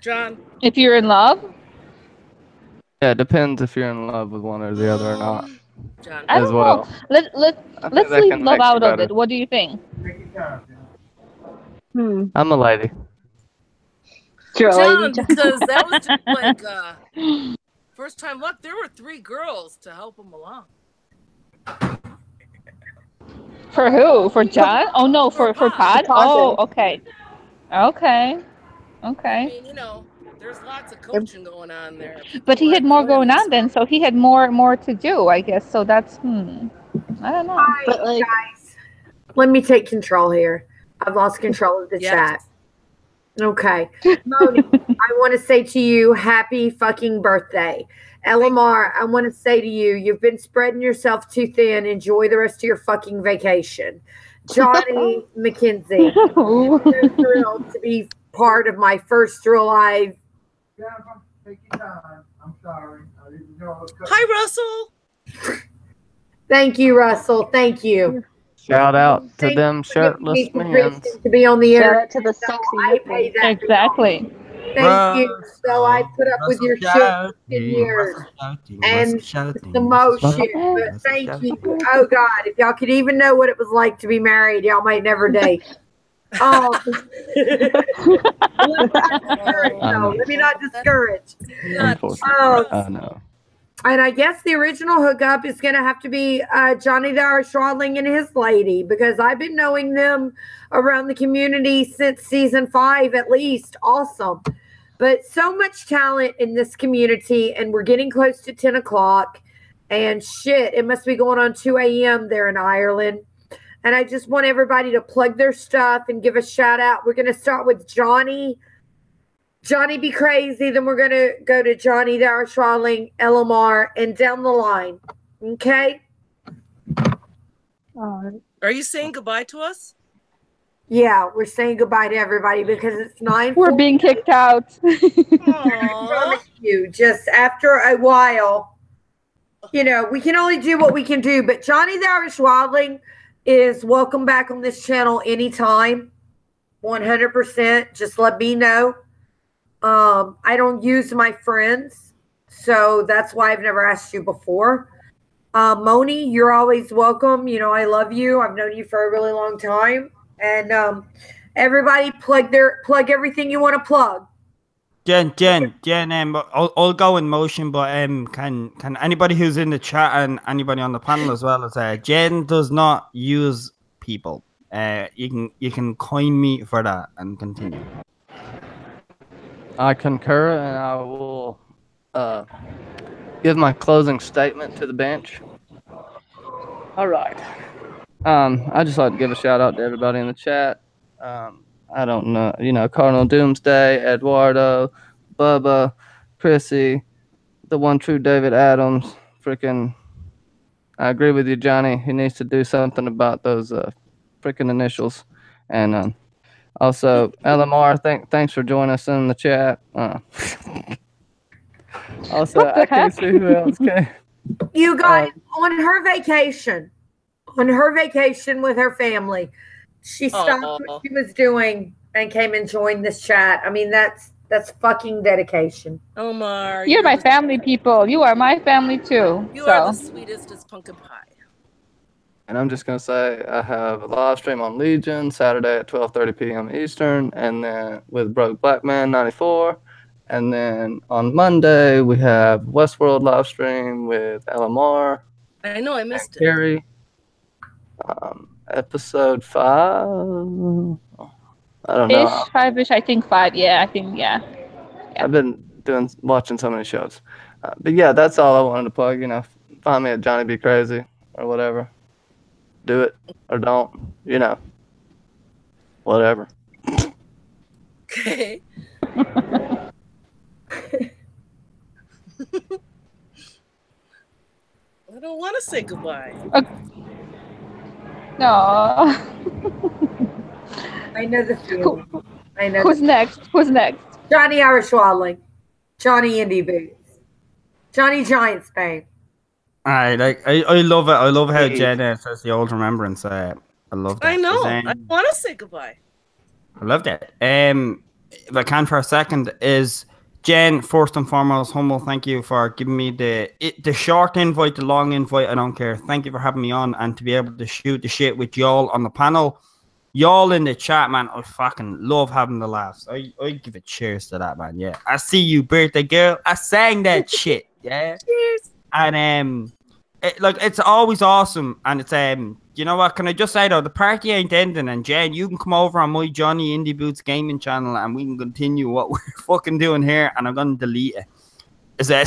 John. If you're in love, Yeah, it depends if you're in love with one or the other or not. John. I As don't well. know. Let's I think that leave can love make you out of better. it. What do you think? I'm a lady. You're a John, lady, John. because that was just like first time luck. There were 3 girls to help him along. For who? For John? Oh no, for For Pod. Pod. Oh, okay, okay, I okay. mean, you know, there's lots of coaching going on there. But he People had are more doing going this. on then, so he had more to do, I guess. So that's I don't know. But like, Guys, let me take control here. I've lost control of the Yes. chat. Okay. Moni, I want to say to you, happy fucking birthday. Elamar, I want to say to you, you've been spreading yourself too thin. Enjoy the rest of your fucking vacation. Johnny Mackenzie, I'm so thrilled to be part of my first real live. Take your time. I'm sorry. I didn't know I was cutting. Hi, Russell. Thank you, Russell. Thank you. Shout out to Thank them you for giving me shirtless some men. reason to be on the shout air. out to the So sexy I pay nipples. that. Exactly. Thank you. So I put up with your shit in years and the most shit. But thank you. Oh God, if y'all could even know what it was like to be married, y'all might never date. Oh, let me not discourage. Unfortunately. Oh, I know. and I guess the original hookup is going to have to be Johnny the Schwadling and his lady, because I've been knowing them around the community since season 5 at least. Awesome. But so much talent in this community, and we're getting close to 10 o'clock. And shit, it must be going on 2 a.m. there in Ireland. And I just want everybody to plug their stuff and give a shout out. We're going to start with JohnnyBcrazy, then we're going to go to Johnny the Schwadling, Elamar, and down the line. Okay? Are you saying goodbye to us? Yeah, we're saying goodbye to everybody because it's 9. We're being kicked out. Aww. You just after a while, you know, we can only do what we can do. But Johnny the Schwadling is welcome back on this channel anytime. 100%. Just let me know. I don't use my friends, so that's why I've never asked you before. Moni, you're always welcome. You know, I love you. I've known you for a really long time. And everybody plug everything you want to plug. Jen, I'll go in motion, but can anybody who's in the chat and anybody on the panel as well as Jen does not use people. You can coin me for that and continue. I concur, and I will give my closing statement to the bench. All right. I just like to give a shout out to everybody in the chat. I don't know, Cardinal Doomsday, Eduardo, Bubba, Chrissy, the one true David Adams. Freaking, I agree with you, Johnny. He needs to do something about those freaking initials. And also, LMR, thanks for joining us in the chat. Also, What the I can't heck? see who else came. You guys, on her vacation with her family, she stopped what she was doing and came and joined this chat. I mean, that's fucking dedication. Omar, You're my the, family, people. You are my family too. you so. are the sweetest as pumpkin pie. And I'm just going to say I have a live stream on Legion Saturday at 12:30 p.m. Eastern, and then with Broke Black Man 94. And then on Monday, we have Westworld live stream with LMR. I know, I missed it. Carrie. Episode 5. I don't know. 5-ish, I think 5. Yeah. I've been watching so many shows. But yeah, that's all I wanted to plug. Find me at JohnnyBcrazy or whatever. Do it or don't. Whatever. Okay. I don't want to say goodbye. No. I know the feeling. Who's next? Johnny Irish Wildling. Jonnie Indie Boots. Johnny Giant Spain. I love it. I love how Jen says the old remembrance. I love that. I know. I want to say goodbye. I love that. If I can for a second, is Jen, first and foremost, humble. Thank you for giving me the short invite, the long invite. I don't care. Thank you for having me on and to be able to shoot the shit with y'all on the panel. Y'all in the chat, man. I fucking love having the laughs. I give a cheers to that, man. Yeah, I see you, birthday girl. I sang that shit. Yeah. Cheers. And it's always awesome. And it's you know what? Can I just say though, the party ain't ending. And Jen, you can come over on my Jonnie Indie Boots gaming channel, and we can continue what we're fucking doing here. And I'm gonna delete it. So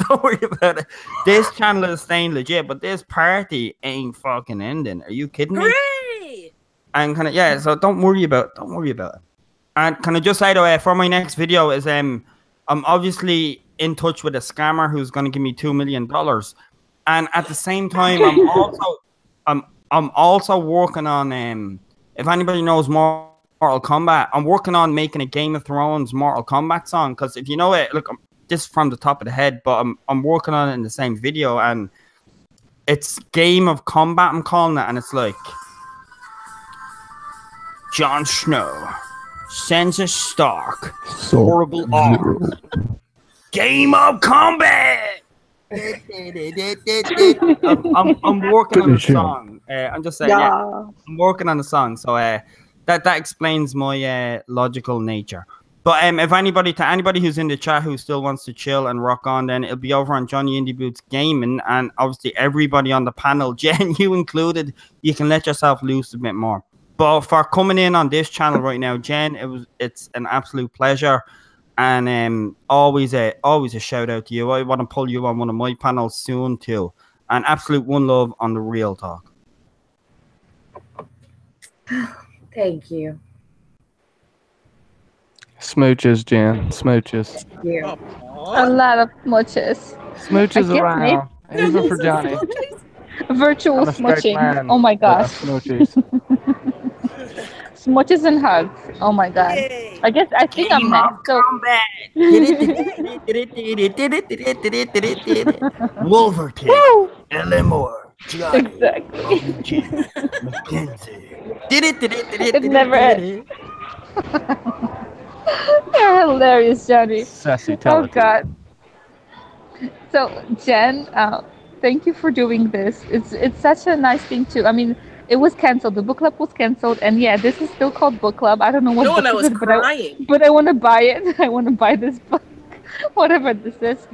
don't worry about it. This channel is staying legit, but this party ain't fucking ending. Are you kidding me? Hooray! And so don't worry about it. And can I just say though, for my next video is I'm obviously in touch with a scammer who's gonna give me $2 million. And at the same time, I'm also working on if anybody knows Mortal Kombat, I'm working on making a Game of Thrones Mortal Kombat song. Because if you know it, look, this is from the top of the head, but I'm working on it in the same video, and it's Game of Combat, I'm calling it, and it's like Jon Snow, Sansa Stark, horrible arm. Game of Combat. I'm working on the song. I'm just saying, I'm working on the song. So that explains my logical nature. But if anybody who's in the chat who still wants to chill and rock on, then it'll be over on Jonnie Indie Boots Gaming, and obviously everybody on the panel, Jen, you included, you can let yourself loose a bit more. But for coming in on this channel right now, Jen, it's an absolute pleasure. And always a shout out to you. I want to pull you on one of my panels soon too. And absolute one love on the Real Talk. Thank you. Smooches, Jen. Smooches. Yeah. A lot of smooches. Smooches around. Even for Johnny. Virtual smooching. Oh my gosh. Smooches. Smooches and hugs. Oh my god. Yay. I think I'm next. So Wolverton, Elmore, Johnny, exactly. Mackenzie. It never ends. You're hilarious, Johnny. Sassy Oh television. god. So Jen, thank you for doing this. It's such a nice thing too. I mean, it was canceled. The book club was canceled, and yeah, this is still called book club. I don't know what. No, book and I is was it, crying. but I want to buy it. I want to buy this book, whatever this is.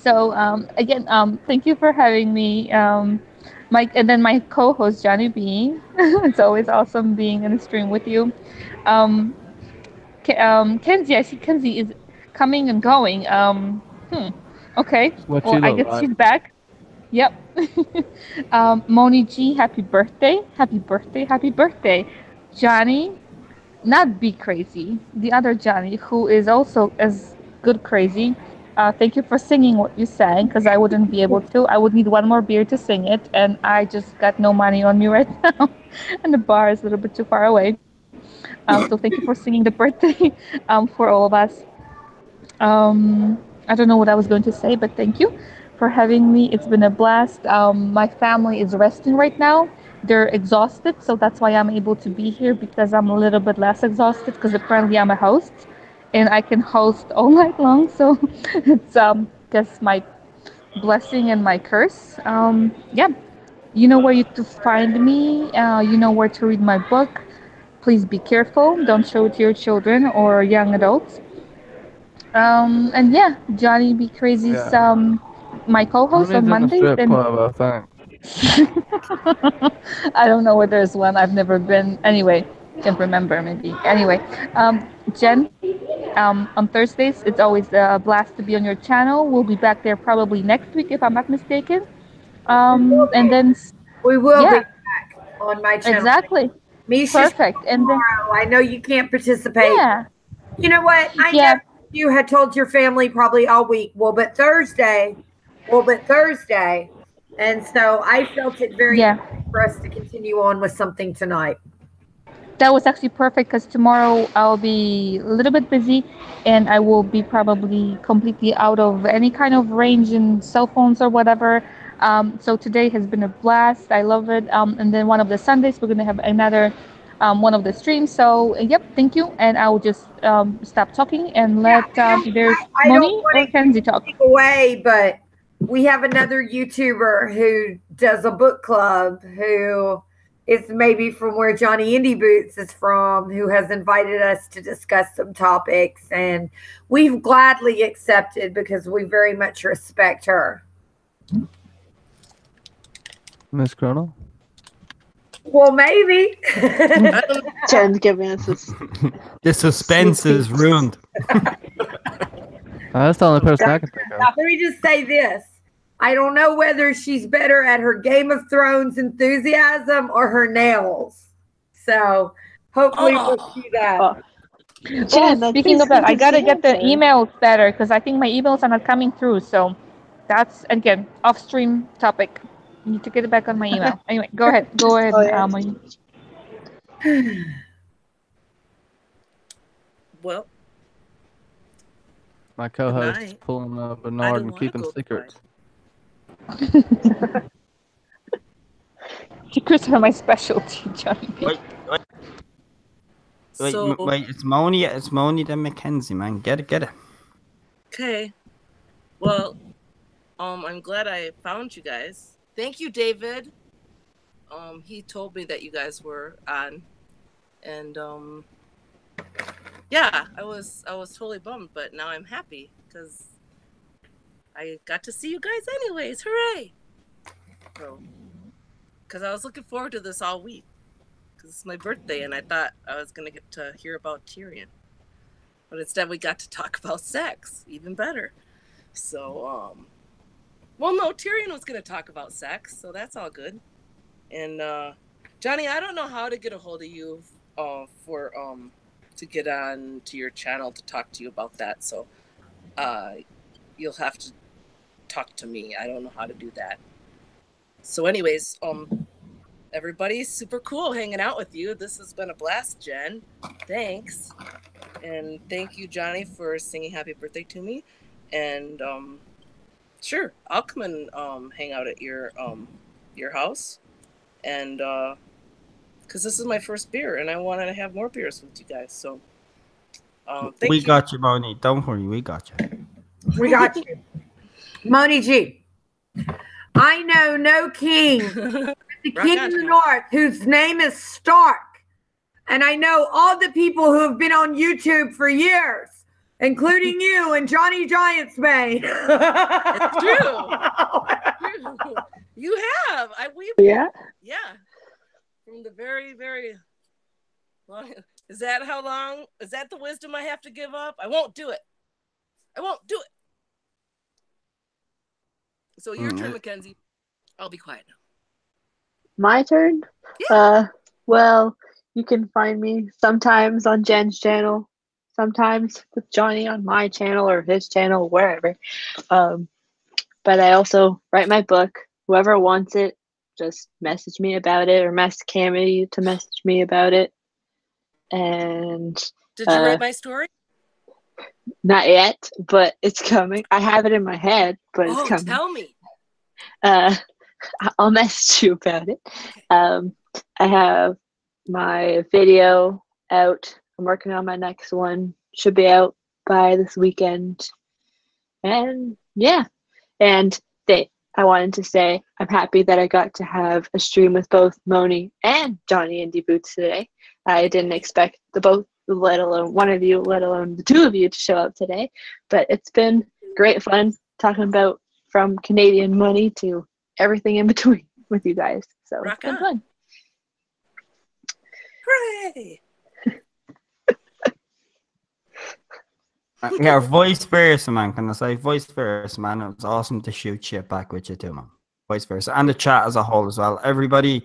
Again, thank you for having me, Mike, and then my co-host Johnny B. It's always awesome being in a stream with you. Kenzie, I see Kenzie is coming and going. Okay. Well, I guess she's back. Yep. Moni G, happy birthday. Happy birthday. Happy birthday. Johnny, not Be Crazy, the other Johnny, who is also as good crazy. Thank you for singing what you sang, because I wouldn't be able to. I would need one more beer to sing it, and I just got no money on me right now, and the bar is a little bit too far away. So thank you for singing the birthday for all of us. I don't know what I was going to say, but thank you for having me. It's been a blast. My family is resting right now. They're exhausted, so that's why I'm able to be here, because I'm a little bit less exhausted, because apparently I'm a host and I can host all night long. So it's just my blessing and my curse. Yeah, you know where you to find me. You know where to read my book. Please be careful. Don't show it to your children or young adults. And yeah, Johnny Be Crazy's Yeah. my co-host on Johnny's in a Mondays. strip And club, I think. I don't know where there's one. I've never been. Anyway, can't remember maybe. Anyway, Jen, on Thursdays, it's always a blast to be on your channel. We'll be back there probably next week if I'm not mistaken. And then We will be yeah, back on my channel. exactly. Misha's Perfect. And then tomorrow. I know you can't participate. yeah, You know what? I know yeah, you had told your family probably all week. But Thursday. And so I felt it very yeah. important for us to continue on with something tonight. That was actually perfect, because tomorrow I'll be a little bit busy and I will be probably completely out of any kind of range in cell phones or whatever. So today has been a blast. I love it. And then one of the Sundays, we're going to have another one of the streams. So, yep, thank you. And I'll just stop talking and let there's I don't Moni want or to Kenzie talk. take away, but we have another YouTuber who does a book club who is maybe from where Jonnie Indie Boots is from, who has invited us to discuss some topics, and we've gladly accepted because we very much respect her. Miss Colonel? Well, maybe. Jen's giving us this. The suspense is ruined. That's the only person I can think of. Now, let me just say this. I don't know whether she's better at her Game of Thrones enthusiasm or her nails. So hopefully we'll see that. Oh. Jen, Oh, speaking of that, I gotta get the answer. emails better, because I think my emails are not coming through. So that's again off-stream topic. I need to get it back on my email. Anyway, go ahead. Go ahead. Oh, yeah. Moni. Well, My co-host is night. pulling a I Bernard don't and wanna keeping go to secrets. Secrets are my specialty, Johnny. Wait, So, it's Moni then Mackenzie, man. Get it. okay. Well, I'm glad I found you guys. Thank you, David. He told me that you guys were on, and yeah, I was totally bummed, but now I'm happy because I got to see you guys anyways. Hooray! So, because I was looking forward to this all week, because it's my birthday, and I thought I was gonna get to hear about Tyrion, but instead we got to talk about sex. Even better. So, well, no, Tyrion was gonna talk about sex, so that's all good. And Johnny, I don't know how to get a hold of you for to get on to your channel to talk to you about that. So you'll have to talk to me. I don't know how to do that. So anyways, everybody's super cool hanging out with you. This has been a blast, Jen. Thanks. And thank you, Johnny, for singing happy birthday to me. And sure, I'll come and hang out at your house. And because this is my first beer, and I wanted to have more beers with you guys. So, thank We you. got you, Moni. Don't worry, we got you. We got you. Moni G. I know no king, the king in the north, whose name is Stark. And I know all the people who have been on YouTube for years, including you and Johnny Giants Bay. It's true. You have. Yeah. Yeah. From the very, very long. Is that how long? Is that the wisdom I have to give up? I won't do it. I won't do it. So your turn, Mackenzie. I'll be quiet now. My turn? Yeah. Well, You can find me sometimes on Jen's channel, sometimes with Johnny on my channel or his channel, wherever. But I also write my book. Whoever wants it, just message me about it, or message Cammy to message me about it. And did you write my story? Not yet, but it's coming. I have it in my head, but it's coming. Tell me. I'll message you about it. I have my video out. I'm working on my next one. Should be out by this weekend. And yeah. And I wanted to say I'm happy that I got to have a stream with both Moni and Jonnie Indie Boots today. I didn't expect let alone one of you, let alone the two of you to show up today. But it's been great fun talking about from Canadian money to everything in between with you guys. So it's been fun. Hooray! Yeah, vice versa, man. Can I say vice versa, man? It was awesome to shoot shit back with you too, man. Vice versa. And the chat as a whole as well. Everybody,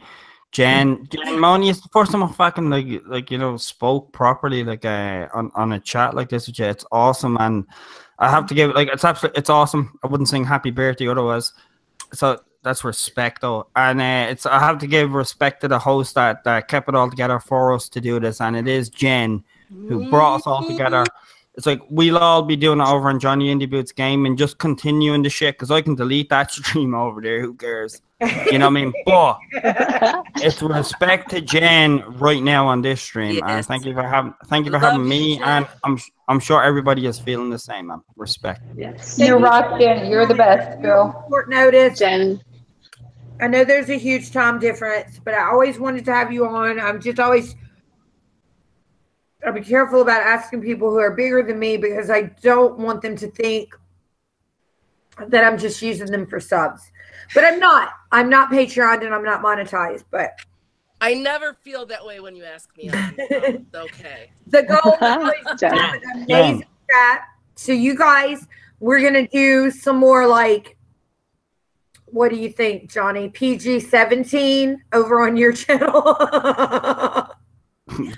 Jen Moni, it's the first time I fucking like you know, spoke properly like on a chat like this with you. It's awesome, and I have to give it, like, it's awesome. I wouldn't sing happy birthday otherwise. So that's respect though. And I have to give respect to the host that kept it all together for us to do this, and it is Jen who brought us all together. It's like we'll all be doing it over on Jonnie Indie Boots game and just continuing the shit, because I can delete that stream over there. Who cares? You know what I mean? But it's respect to Jen right now on this stream, yes. And thank you for having me. Jen. And I'm sure everybody is feeling the same, man. Respect. Yes, you're rocking. You're the best, girl. Short notice, Jen. I know there's a huge time difference, but I always wanted to have you on. I'll be careful about asking people who are bigger than me, because I don't want them to think that I'm just using them for subs. But I'm not. I'm not Patreon and I'm not monetized. But I never feel that way when you ask me on. Okay. The goal is always to have an amazing chat. So you guys, we're going to do some more like, what do you think, Johnny? PG-17 over on your channel.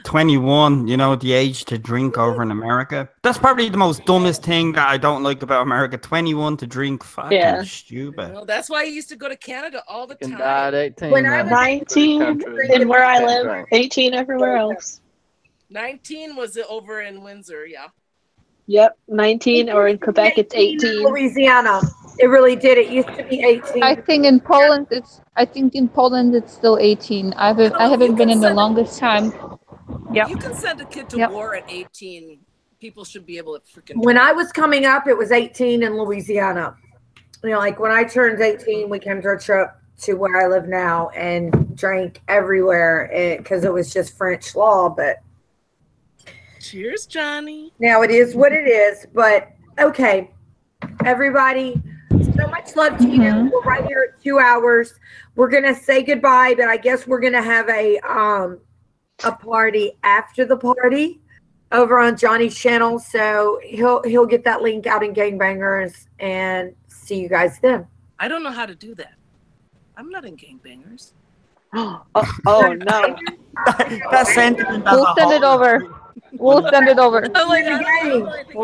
21, you know, the age to drink over in America. That's probably the most dumbest thing that I don't like about America. 21 to drink, fucking stupid. Well, that's why I used to go to Canada all the time. Died 18. When I was 19, and where I live, 18 everywhere else. 19 was it over in Windsor, yeah. Yep, 19, or in Quebec it's 18. In Louisiana, it really did. It used to be 18. I think in Poland it's still 18. I haven't been in the longest time. Yeah. You can send a kid to war at 18. People should be able to freaking. When I was coming up, it was 18 in Louisiana. You know, like when I turned 18, we came to a trip to where I live now and drank everywhere because it was just French law. But cheers, Johnny. Now it is what it is. But okay, everybody, so much love to you. We're right here at 2 hours. We're gonna say goodbye, but I guess we're gonna have a party after the party over on Johnny's channel. So he'll get that link out in Gangbangers, and see you guys then. I don't know how to do that. I'm not in Gangbangers. Oh no. That sentiment. We'll send it over. We'll send it over. Oh my God.